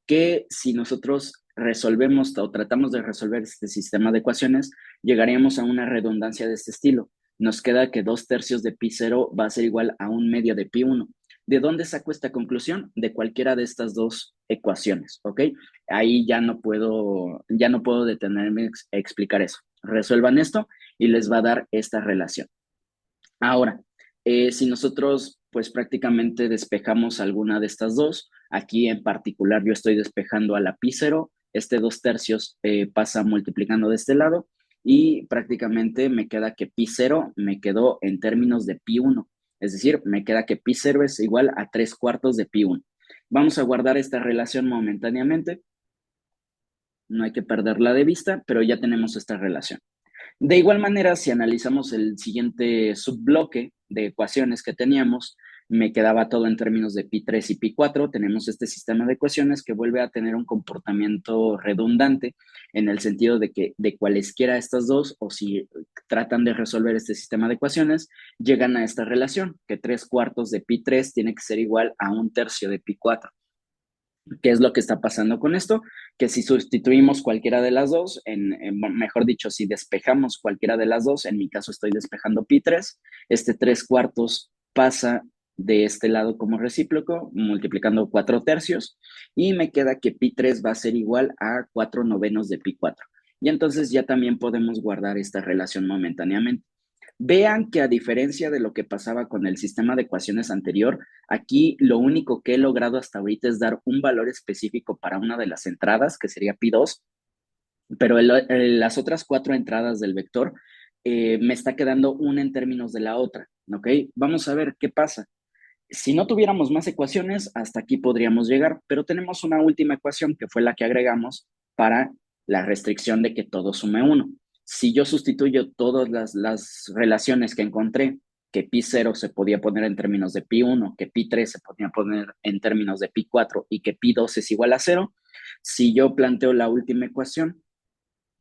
que si nosotros resolvemos o tratamos de resolver este sistema de ecuaciones, llegaríamos a una redundancia de este estilo. Nos queda que 2/3 de pi0 va a ser igual a 1/2 de pi1. ¿De dónde saco esta conclusión? De cualquiera de estas dos ecuaciones, ¿ok? Ahí ya no puedo detenerme a explicar eso. Resuelvan esto y les va a dar esta relación. Ahora, si nosotros pues prácticamente despejamos alguna de estas dos, aquí en particular yo estoy despejando a la pi0, este 2/3 pasa multiplicando de este lado y prácticamente me queda que pi0 me quedó en términos de pi1, es decir, me queda que pi0 es igual a 3/4 de pi1. Vamos a guardar esta relación momentáneamente, no hay que perderla de vista, pero ya tenemos esta relación. De igual manera, si analizamos el siguiente subbloque de ecuaciones que teníamos, me quedaba todo en términos de pi3 y pi4. Tenemos este sistema de ecuaciones que vuelve a tener un comportamiento redundante en el sentido de que de cualesquiera estas dos, o si tratan de resolver este sistema de ecuaciones, llegan a esta relación, que 3/4 de pi3 tiene que ser igual a 1/3 de pi4. ¿Qué es lo que está pasando con esto? Que si sustituimos cualquiera de las dos, mejor dicho, si despejamos cualquiera de las dos, en mi caso estoy despejando pi3, este 3/4 pasa de este lado como recíproco, multiplicando 4/3, y me queda que pi3 va a ser igual a 4/9 de pi4. Y entonces ya también podemos guardar esta relación momentáneamente. Vean que a diferencia de lo que pasaba con el sistema de ecuaciones anterior, aquí lo único que he logrado hasta ahorita es dar un valor específico para una de las entradas, que sería pi2, pero las otras cuatro entradas del vector me está quedando una en términos de la otra, ¿ok? Vamos a ver qué pasa. Si no tuviéramos más ecuaciones, hasta aquí podríamos llegar, pero tenemos una última ecuación que fue la que agregamos para la restricción de que todo sume 1. Si yo sustituyo todas las relaciones que encontré, que pi0 se podía poner en términos de pi1, que pi3 se podía poner en términos de pi4 y que pi2 es igual a 0, si yo planteo la última ecuación,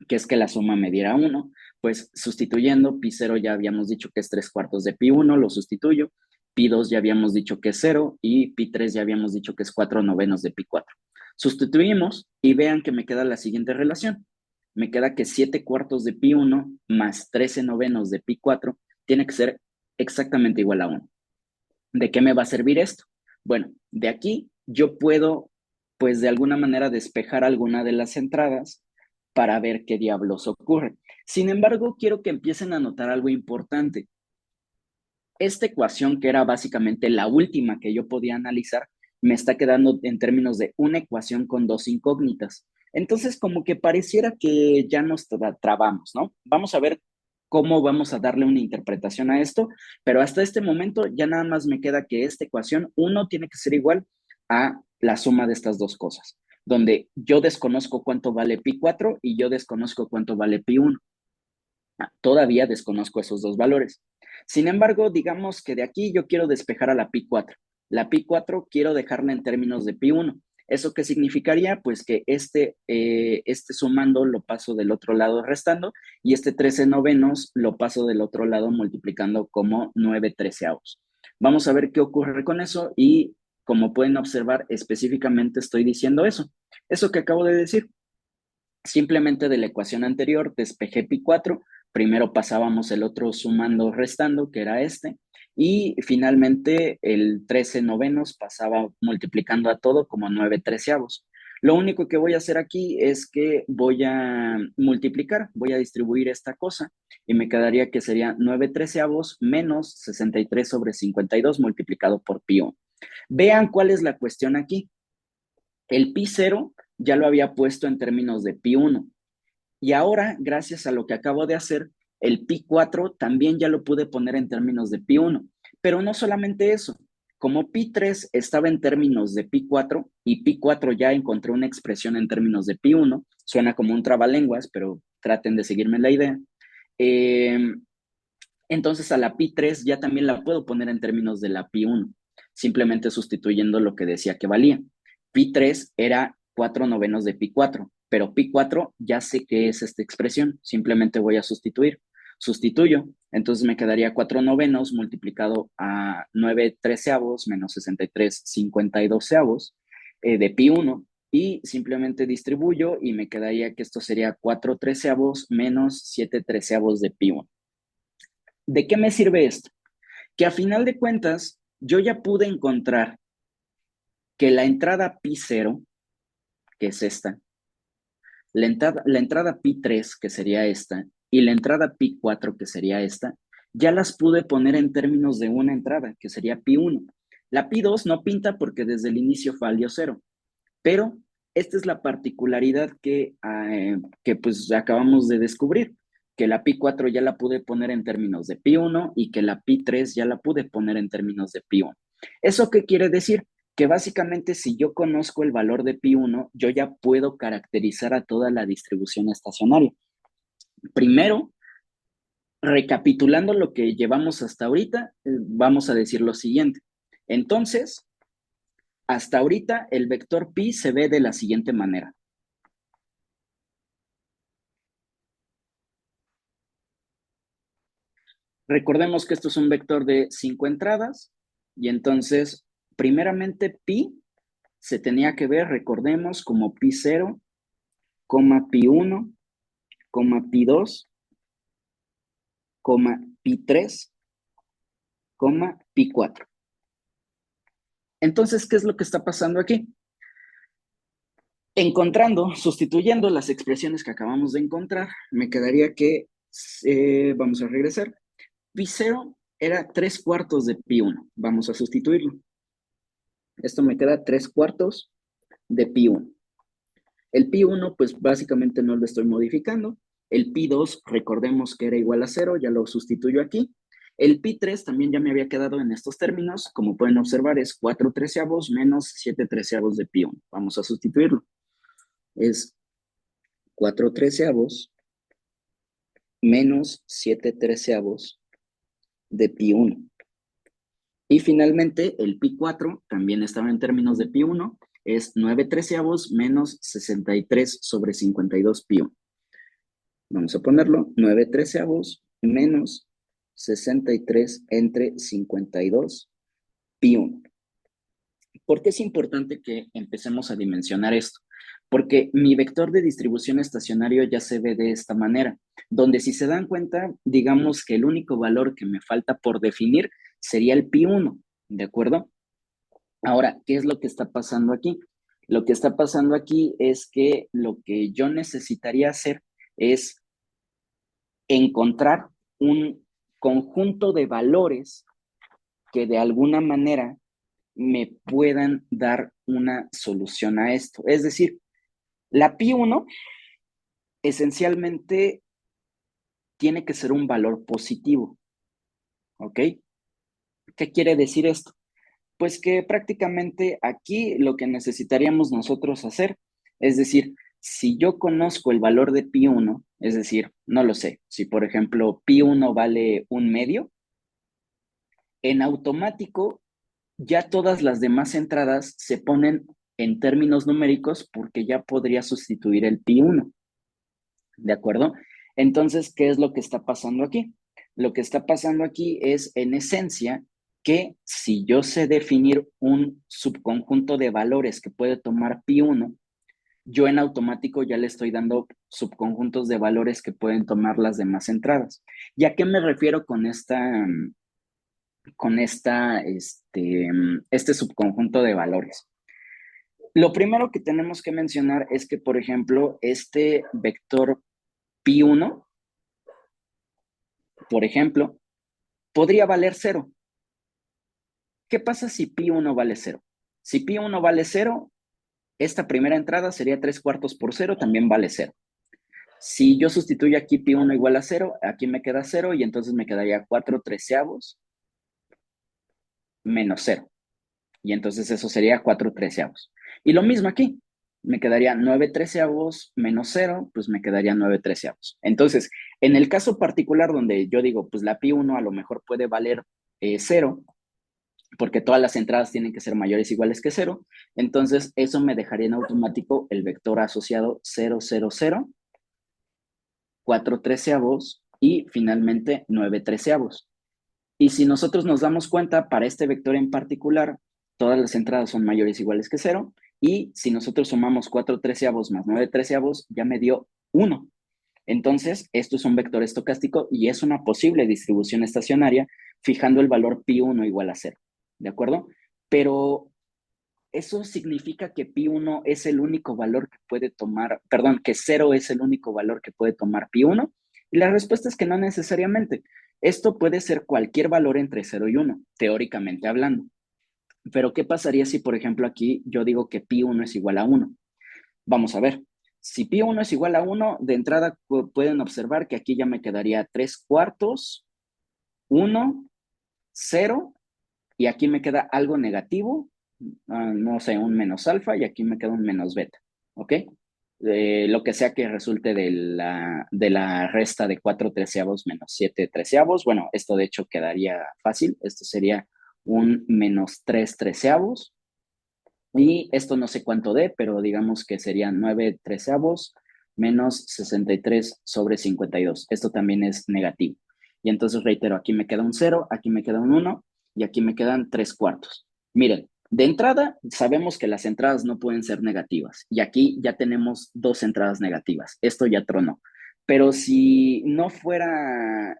que es que la suma me diera 1, pues sustituyendo pi0 ya habíamos dicho que es 3/4 de pi1, lo sustituyo, pi2 ya habíamos dicho que es 0 y pi3 ya habíamos dicho que es 4/9 de pi4. Sustituimos y vean que me queda la siguiente relación. Me queda que 7/4 de pi1 más 13/9 de pi4 tiene que ser exactamente igual a 1. ¿De qué me va a servir esto? Bueno, de aquí yo puedo, pues de alguna manera, despejar alguna de las entradas para ver qué diablos ocurre. Sin embargo, quiero que empiecen a notar algo importante. Esta ecuación, que era básicamente la última que yo podía analizar, me está quedando en términos de una ecuación con dos incógnitas. Entonces, como que pareciera que ya nos trabamos, ¿no? Vamos a ver cómo vamos a darle una interpretación a esto, pero hasta este momento ya nada más me queda que esta ecuación, uno, tiene que ser igual a la suma de estas dos cosas. donde yo desconozco cuánto vale pi4 y yo desconozco cuánto vale pi1. Todavía desconozco esos dos valores. Sin embargo, digamos que de aquí yo quiero despejar a la pi4. La pi4 quiero dejarla en términos de pi1. ¿Eso qué significaría? Pues que este sumando lo paso del otro lado restando y este 13 novenos lo paso del otro lado multiplicando como 9 treceavos. Vamos a ver qué ocurre con eso y como pueden observar, específicamente estoy diciendo eso. Eso que acabo de decir. Simplemente de la ecuación anterior despejé pi4, primero pasábamos el otro sumando restando, que era este, y finalmente el 13 novenos pasaba multiplicando a todo como 9 treceavos. Lo único que voy a hacer aquí es que voy a multiplicar, voy a distribuir esta cosa y me quedaría que sería 9 treceavos menos 63 sobre 52 multiplicado por pi1. Vean cuál es la cuestión aquí. El pi0 ya lo había puesto en términos de pi1. Y ahora, gracias a lo que acabo de hacer, el pi4 también ya lo pude poner en términos de pi1. Pero no solamente eso. Como pi3 estaba en términos de pi4 y pi4 ya encontré una expresión en términos de pi1, suena como un trabalenguas, pero traten de seguirme la idea. Entonces a la pi3 ya también la puedo poner en términos de la pi1, simplemente sustituyendo lo que decía que valía. Pi3 era 4 novenos de pi4, pero pi4 ya sé que es esta expresión, simplemente voy a sustituir. Sustituyo, entonces me quedaría 4 novenos multiplicado a 9 treceavos menos 63 52avos de pi1 y simplemente distribuyo y me quedaría que esto sería 4 treceavos menos 7 treceavos de pi1. ¿De qué me sirve esto? Que a final de cuentas, yo ya pude encontrar que la entrada pi0, que es esta, la entrada pi3, que sería esta, y la entrada pi4, que sería esta, ya las pude poner en términos de una entrada, que sería pi1. La pi2 no pinta porque desde el inicio valió 0, pero esta es la particularidad que pues acabamos de descubrir, que la pi4 ya la pude poner en términos de pi1 y que la pi3 ya la pude poner en términos de pi1. ¿Eso qué quiere decir? Que básicamente si yo conozco el valor de pi1, yo ya puedo caracterizar a toda la distribución estacionaria. Primero, recapitulando lo que llevamos hasta ahorita, vamos a decir lo siguiente. Entonces, hasta ahorita el vector pi se ve de la siguiente manera. Recordemos que esto es un vector de 5 entradas y entonces, primeramente, pi se tenía que ver, recordemos, como pi0, pi1, pi2, pi3, pi4. Entonces, ¿qué es lo que está pasando aquí? Sustituyendo las expresiones que acabamos de encontrar, me quedaría que, vamos a regresar, pi0 era 3/4 de pi1. Vamos a sustituirlo. Esto me queda 3/4 de pi1. El pi1, pues básicamente no lo estoy modificando. El pi2, recordemos que era igual a 0, ya lo sustituyo aquí. El pi3 también ya me había quedado en estos términos. Como pueden observar, es 4 treceavos menos 7 treceavos de pi1. Vamos a sustituirlo. Es 4 treceavos menos 7 treceavos de pi1. Y finalmente, el pi4 también estaba en términos de pi1, es 9 treceavos menos 63 sobre 52 pi1. Vamos a ponerlo, 9 treceavos menos 63 entre 52 pi1. ¿Por qué es importante que empecemos a dimensionar esto? Porque mi vector de distribución estacionario ya se ve de esta manera, donde si se dan cuenta, digamos que el único valor que me falta por definir sería el pi1, ¿de acuerdo? Ahora, ¿qué es lo que está pasando aquí? Lo que está pasando aquí es que lo que yo necesitaría hacer es encontrar un conjunto de valores que de alguna manera me puedan dar una solución a esto. Es decir, la pi1 esencialmente tiene que ser un valor positivo, ¿ok? ¿Qué quiere decir esto? Pues que prácticamente aquí lo que necesitaríamos nosotros hacer Es decir, si yo conozco el valor de pi uno, es decir, no lo sé, si por ejemplo pi uno vale un medio, en automático ya todas las demás entradas se ponen en términos numéricos porque ya podría sustituir el pi uno. ¿De acuerdo? Entonces, ¿qué es lo que está pasando aquí? Lo que está pasando aquí es, en esencia, que si yo sé definir un subconjunto de valores que puede tomar pi uno, yo en automático ya le estoy dando subconjuntos de valores que pueden tomar las demás entradas. ¿Y a qué me refiero con este subconjunto de valores? Lo primero que tenemos que mencionar es que, por ejemplo, este vector pi uno, por ejemplo, podría valer cero. ¿Qué pasa si pi uno vale cero? Si pi uno vale cero, esta primera entrada sería 3 cuartos por cero, también vale cero. Si yo sustituyo aquí pi uno igual a cero, aquí me queda cero y entonces me quedaría 4 treceavos menos cero. Y entonces eso sería 4 treceavos. Y lo mismo aquí, me quedaría 9 treceavos menos cero, pues me quedaría 9 treceavos. Entonces, en el caso particular donde yo digo, pues la pi uno a lo mejor puede valer cero, porque todas las entradas tienen que ser mayores o iguales que cero, entonces eso me dejaría en automático el vector asociado 0, 0, 0, 4 treceavos y finalmente 9 treceavos. Y si nosotros nos damos cuenta, para este vector en particular, todas las entradas son mayores o iguales que cero, y si nosotros sumamos 4 treceavos más 9 treceavos, ya me dio 1. Entonces, esto es un vector estocástico y es una posible distribución estacionaria fijando el valor pi uno igual a cero. ¿De acuerdo? Pero eso significa que pi uno es el único valor que puede tomar, perdón, que cero es el único valor que puede tomar pi uno. Y la respuesta es que no necesariamente. Esto puede ser cualquier valor entre cero y uno, teóricamente hablando. Pero ¿qué pasaría si, por ejemplo, aquí yo digo que pi uno es igual a uno? Vamos a ver. Si pi uno es igual a uno, de entrada pueden observar que aquí ya me quedaría 3 cuartos, uno, cero, y aquí me queda algo negativo, no sé, un menos alfa, y aquí me queda un menos beta, ¿ok? Lo que sea que resulte de la resta de 4 treceavos menos 7 treceavos. Bueno, esto de hecho quedaría fácil. Esto sería un menos 3 treceavos. Y esto no sé cuánto dé, pero digamos que serían 9 treceavos menos 63 sobre 52. Esto también es negativo. Y entonces reitero, aquí me queda un cero, aquí me queda un uno y aquí me quedan 3 cuartos. Miren, de entrada sabemos que las entradas no pueden ser negativas y aquí ya tenemos dos entradas negativas. Esto ya tronó. Pero si no fuera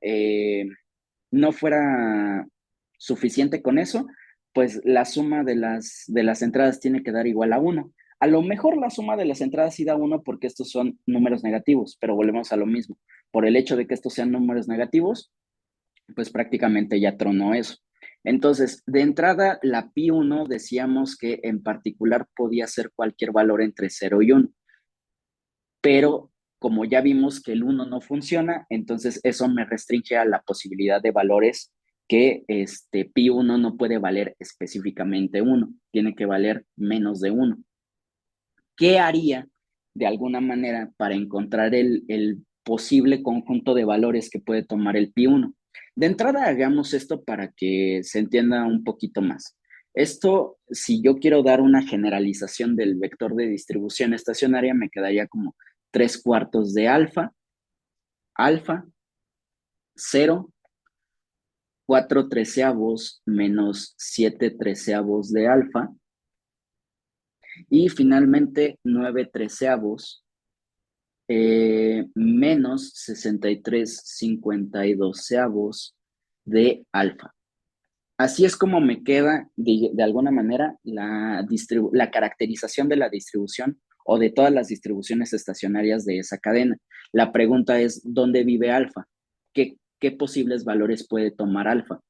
suficiente con eso, pues la suma de las entradas tiene que dar igual a uno. A lo mejor la suma de las entradas sí da uno porque estos son números negativos, pero volvemos a lo mismo. Por el hecho de que estos sean números negativos, pues prácticamente ya tronó eso. Entonces, de entrada, la pi uno decíamos que en particular podía ser cualquier valor entre cero y uno, pero como ya vimos que el uno no funciona, entonces eso me restringe a la posibilidad de valores que pi uno no puede valer específicamente uno, tiene que valer menos de uno. ¿Qué haría de alguna manera para encontrar el posible conjunto de valores que puede tomar el pi uno? De entrada, hagamos esto para que se entienda un poquito más. Esto, si yo quiero dar una generalización del vector de distribución estacionaria, me quedaría como 3 cuartos de alfa, alfa, cero, 4 treceavos menos 7 treceavos de alfa, y finalmente 9 treceavos menos 63,52 de alfa. Así es como me queda, de alguna manera, la caracterización de la distribución o de todas las distribuciones estacionarias de esa cadena. La pregunta es, ¿dónde vive alfa? ¿Qué posibles valores puede tomar alfa?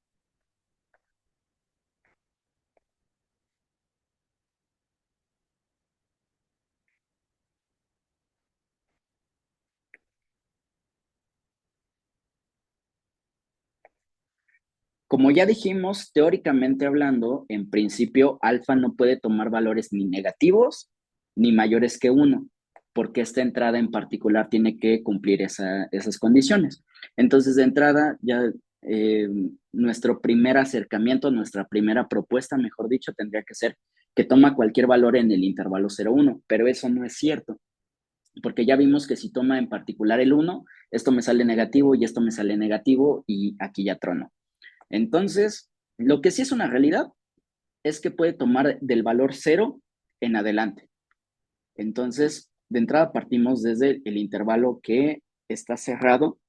Como ya dijimos, teóricamente hablando, en principio, alfa no puede tomar valores ni negativos ni mayores que 1, porque esta entrada en particular tiene que cumplir esas condiciones. Entonces, de entrada, ya nuestro primer acercamiento, nuestra primera propuesta, mejor dicho, tendría que ser que toma cualquier valor en el intervalo 0,1, pero eso no es cierto, porque ya vimos que si toma en particular el 1, esto me sale negativo y esto me sale negativo y aquí ya trono. Entonces, lo que sí es una realidad es que puede tomar del valor 0 en adelante. Entonces, de entrada partimos desde el intervalo que está cerrado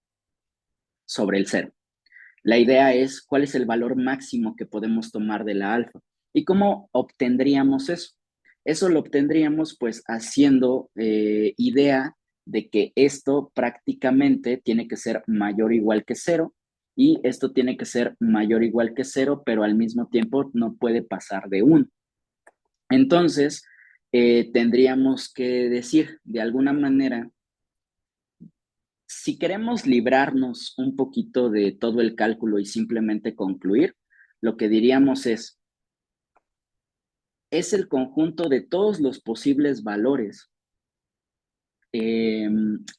sobre el 0. La idea es cuál es el valor máximo que podemos tomar de la alfa. ¿Y cómo obtendríamos eso? Eso lo obtendríamos pues haciendo idea de que esto prácticamente tiene que ser mayor o igual que 0 y esto tiene que ser mayor o igual que 0, pero al mismo tiempo no puede pasar de 1. Entonces, tendríamos que decir de alguna manera, si queremos librarnos un poquito de todo el cálculo y simplemente concluir, lo que diríamos es el conjunto de todos los posibles valores.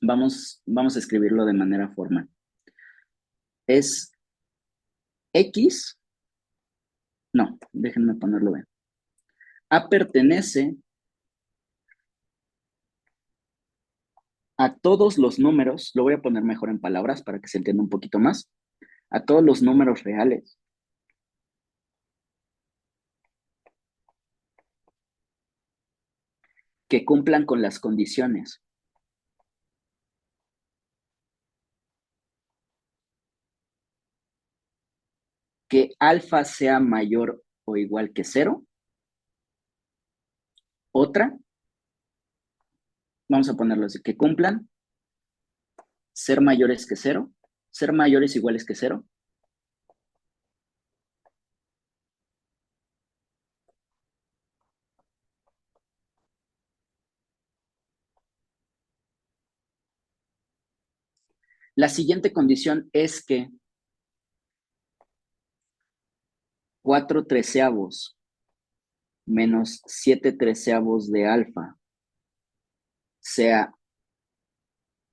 Vamos a escribirlo de manera formal. Es X, no, déjenme ponerlo bien. A pertenece a todos los números, lo voy a poner mejor en palabras para que se entienda un poquito más, a todos los números reales que cumplan con las condiciones que alfa sea mayor o igual que 0. Otra, vamos a ponerlo así, que cumplan ser mayores que 0, ser mayores iguales que 0. La siguiente condición es que 4 treceavos menos 7 treceavos de alfa sea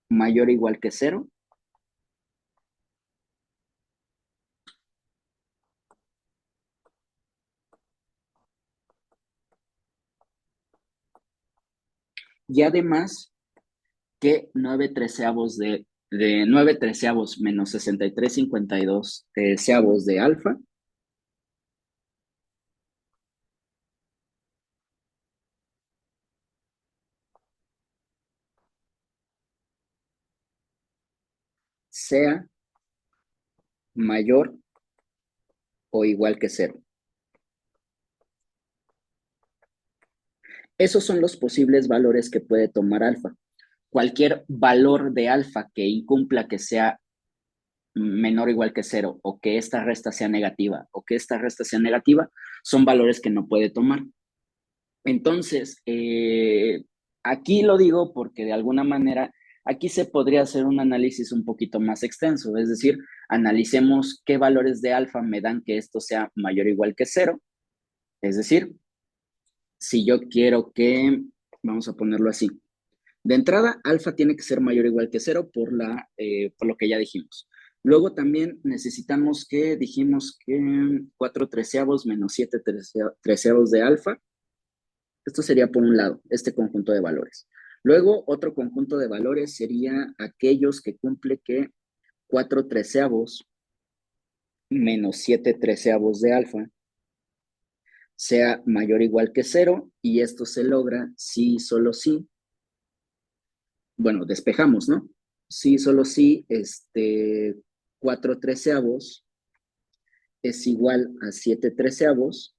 mayor o igual que 0. Y además que 9 treceavos de 9 treceavos menos 63,52 treceavos de alfa sea mayor o igual que 0. Esos son los posibles valores que puede tomar alfa. Cualquier valor de alfa que incumpla que sea menor o igual que 0, o que esta resta sea negativa, o que esta resta sea negativa, son valores que no puede tomar. Entonces, aquí lo digo porque de alguna manera, aquí se podría hacer un análisis un poquito más extenso, es decir, analicemos qué valores de alfa me dan que esto sea mayor o igual que 0, es decir, si yo quiero que, vamos a ponerlo así, de entrada, alfa tiene que ser mayor o igual que 0 por lo que ya dijimos. Luego también necesitamos que dijimos que 4 treceavos menos 7 treceavos de alfa. Esto sería por un lado, este conjunto de valores. Luego, otro conjunto de valores sería aquellos que cumple que 4 treceavos menos 7 treceavos de alfa sea mayor o igual que 0, y esto se logra si y solo si, bueno, despejamos, ¿no? Si, solo si, 4 treceavos es igual a 7 treceavos,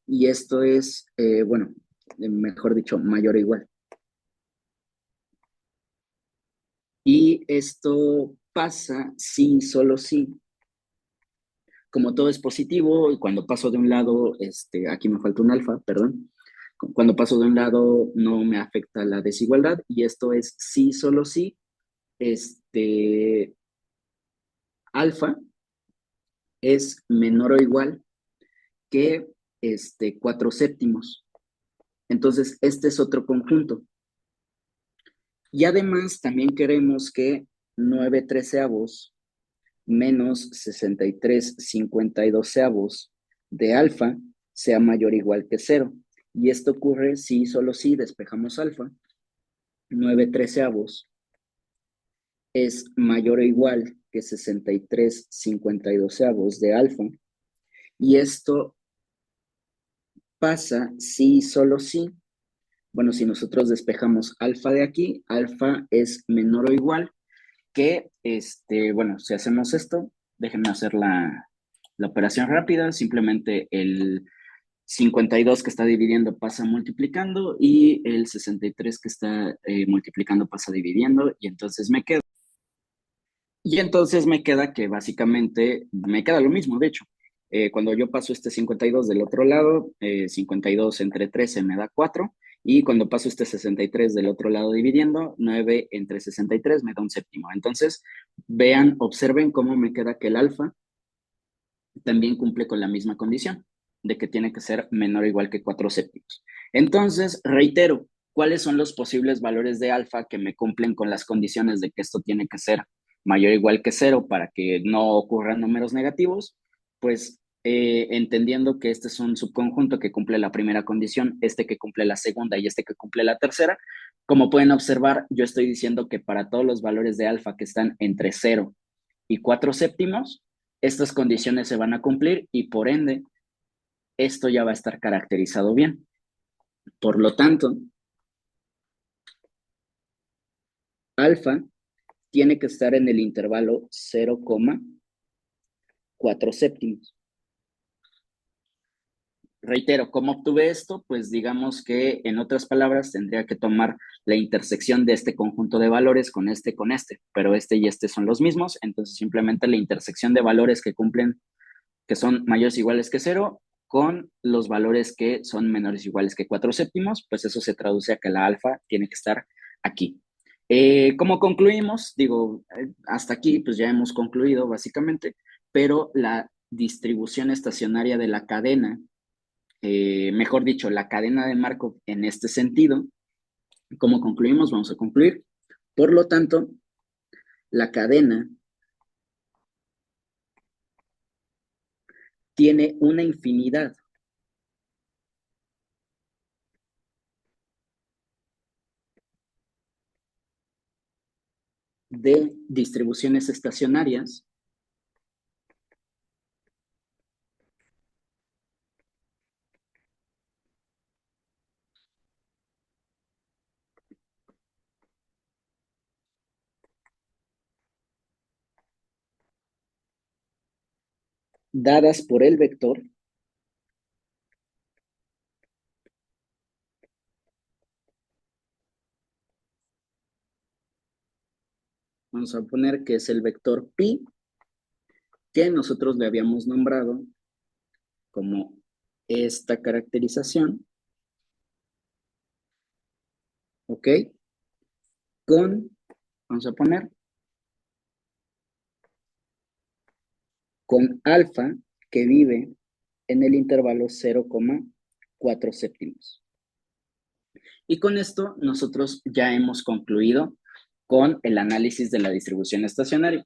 y esto es, bueno, mejor dicho, mayor o igual. Y esto pasa si, solo si, como todo es positivo, y cuando paso de un lado, aquí me falta un alfa, perdón, cuando paso de un lado no me afecta la desigualdad, y esto es si, solo si, alfa es menor o igual que 4 séptimos. Entonces, este es otro conjunto. Y además, también queremos que 9/13 menos 63/52 de alfa sea mayor o igual que 0. Y esto ocurre si y solo si despejamos alfa. 9/13 es mayor o igual que 63/52 de alfa. Y esto pasa si y solo si, bueno, si nosotros despejamos alfa de aquí, alfa es menor o igual que, bueno, si hacemos esto, déjenme hacer la operación rápida, simplemente el 52 que está dividiendo pasa multiplicando y el 63 que está multiplicando pasa dividiendo y entonces me queda. Y entonces me queda que básicamente me queda lo mismo, de hecho. Cuando yo paso este 52 del otro lado, 52 entre 13 me da 4. Y cuando paso este 63 del otro lado dividiendo, 9 entre 63 me da un séptimo. Entonces, vean, observen cómo me queda que el alfa también cumple con la misma condición de que tiene que ser menor o igual que 4 séptimos. Entonces, reitero, ¿cuáles son los posibles valores de alfa que me cumplen con las condiciones de que esto tiene que ser mayor o igual que 0 para que no ocurran números negativos? Pues entendiendo que este es un subconjunto que cumple la primera condición, este que cumple la segunda y este que cumple la tercera, como pueden observar, yo estoy diciendo que para todos los valores de alfa que están entre 0 y 4 séptimos, estas condiciones se van a cumplir y por ende, esto ya va a estar caracterizado bien. Por lo tanto, alfa tiene que estar en el intervalo 0,4 séptimos. Reitero, ¿cómo obtuve esto? Pues digamos que en otras palabras tendría que tomar la intersección de este conjunto de valores con este, pero este y este son los mismos, entonces simplemente la intersección de valores que cumplen, que son mayores o iguales que 0, con los valores que son menores o iguales que 4 séptimos, pues eso se traduce a que la alfa tiene que estar aquí. ¿Cómo concluimos? Digo, hasta aquí pues ya hemos concluido básicamente, pero la distribución estacionaria de la cadena, mejor dicho, la cadena de Markov en este sentido, ¿cómo concluimos? Vamos a concluir. Por lo tanto, la cadena tiene una infinidad de distribuciones estacionarias dadas por el vector vamos a poner que es el vector pi, que nosotros le habíamos nombrado como esta caracterización, ¿ok? Vamos a poner, con alfa que vive en el intervalo 0,4 séptimos. Y con esto nosotros ya hemos concluido con el análisis de la distribución estacionaria.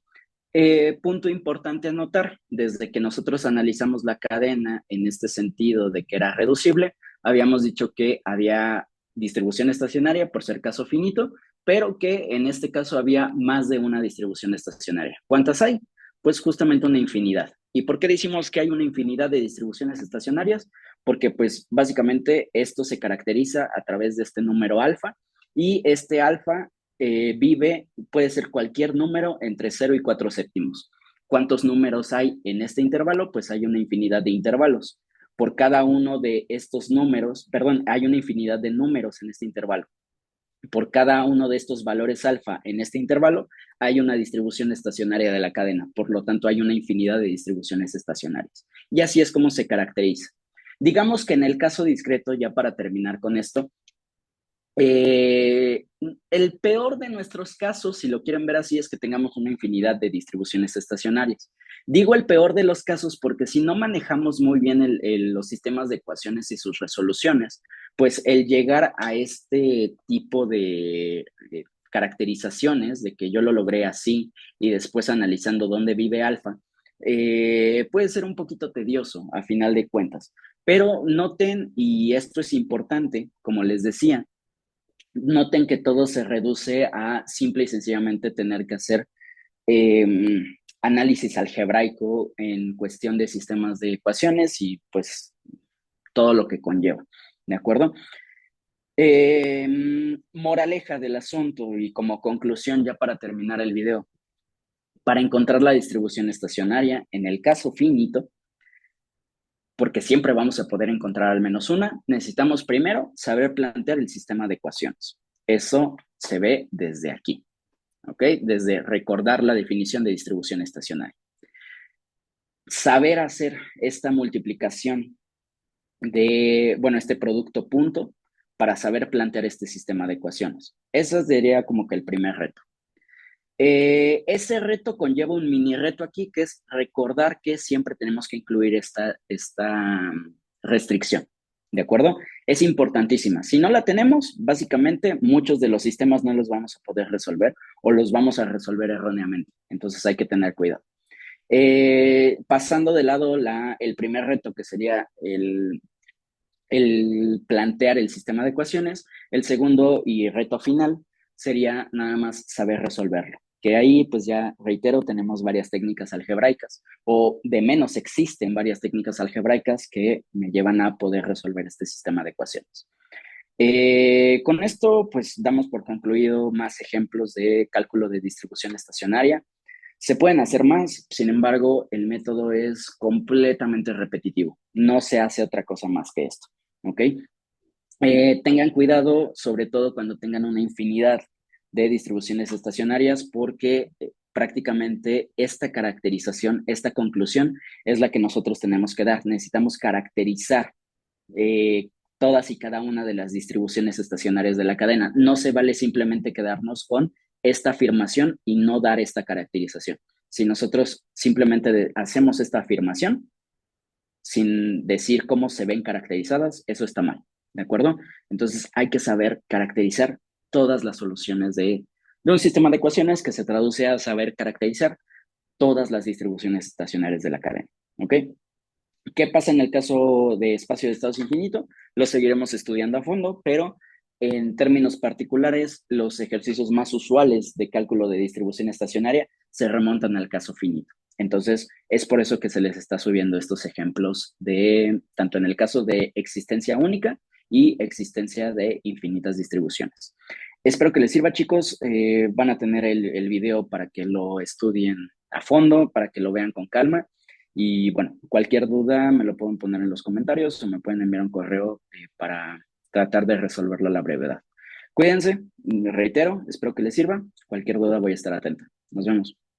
Punto importante a notar, desde que nosotros analizamos la cadena en este sentido de que era reducible, habíamos dicho que había distribución estacionaria por ser caso finito, pero que en este caso había más de una distribución estacionaria. ¿Cuántas hay? Pues justamente una infinidad. ¿Y por qué decimos que hay una infinidad de distribuciones estacionarias? Porque pues básicamente esto se caracteriza a través de este número alfa y este alfa puede ser cualquier número entre 0 y 4 séptimos. ¿Cuántos números hay en este intervalo? Pues hay una infinidad de intervalos. Por cada uno de estos números, perdón, hay una infinidad de números en este intervalo. Por cada uno de estos valores alfa en este intervalo, hay una distribución estacionaria de la cadena. Por lo tanto, hay una infinidad de distribuciones estacionarias. Y así es como se caracteriza. Digamos que en el caso discreto, ya para terminar con esto, el peor de nuestros casos, si lo quieren ver así, es que tengamos una infinidad de distribuciones estacionarias. Digo el peor de los casos porque si no manejamos muy bien los sistemas de ecuaciones y sus resoluciones, pues el llegar a este tipo de caracterizaciones, de que yo lo logré así y después analizando dónde vive alfa, puede ser un poquito tedioso a final de cuentas. Pero noten, y esto es importante, como les decía, noten que todo se reduce a simple y sencillamente tener que hacer eh, análisis algebraico en cuestión de sistemas de ecuaciones y pues todo lo que conlleva, ¿de acuerdo? Moraleja del asunto y como conclusión ya para terminar el video, para encontrar la distribución estacionaria en el caso finito, porque siempre vamos a poder encontrar al menos una, necesitamos primero saber plantear el sistema de ecuaciones. Eso se ve desde aquí, ¿ok? Desde recordar la definición de distribución estacionaria. Saber hacer esta multiplicación de, bueno, este producto punto para saber plantear este sistema de ecuaciones. Ese sería como que el primer reto. Ese reto conlleva un mini reto aquí, que es recordar que siempre tenemos que incluir esta restricción, ¿de acuerdo? Es importantísima. Si no la tenemos, básicamente muchos de los sistemas no los vamos a poder resolver o los vamos a resolver erróneamente. Entonces hay que tener cuidado. Pasando de lado el primer reto, que sería el plantear el sistema de ecuaciones. El segundo y reto final sería nada más saber resolverlo. Que ahí, pues ya reitero, tenemos varias técnicas algebraicas, o de menos existen varias técnicas algebraicas que me llevan a poder resolver este sistema de ecuaciones. Con esto, pues damos por concluido más ejemplos de cálculo de distribución estacionaria. Se pueden hacer más, sin embargo, el método es completamente repetitivo. No se hace otra cosa más que esto, ¿ok? Tengan cuidado, sobre todo cuando tengan una infinidad de distribuciones estacionarias, porque prácticamente esta caracterización, esta conclusión es la que nosotros tenemos que dar. Necesitamos caracterizar todas y cada una de las distribuciones estacionarias de la cadena. No se vale simplemente quedarnos con esta afirmación y no dar esta caracterización. Si nosotros simplemente hacemos esta afirmación sin decir cómo se ven caracterizadas, eso está mal, ¿de acuerdo? Entonces hay que saber caracterizar todas las soluciones de un sistema de ecuaciones, que se traduce a saber caracterizar todas las distribuciones estacionarias de la cadena, ¿ok? ¿Qué pasa en el caso de espacio de estados infinito? Lo seguiremos estudiando a fondo, pero en términos particulares, los ejercicios más usuales de cálculo de distribución estacionaria se remontan al caso finito. Entonces, es por eso que se les está subiendo estos ejemplos de, tanto en el caso de existencia única y existencia de infinitas distribuciones. Espero que les sirva, chicos. Van a tener el video para que lo estudien a fondo, para que lo vean con calma. Y bueno, cualquier duda me lo pueden poner en los comentarios o me pueden enviar un correo para tratar de resolverlo a la brevedad. Cuídense, reitero, espero que les sirva. Cualquier duda voy a estar atenta. Nos vemos.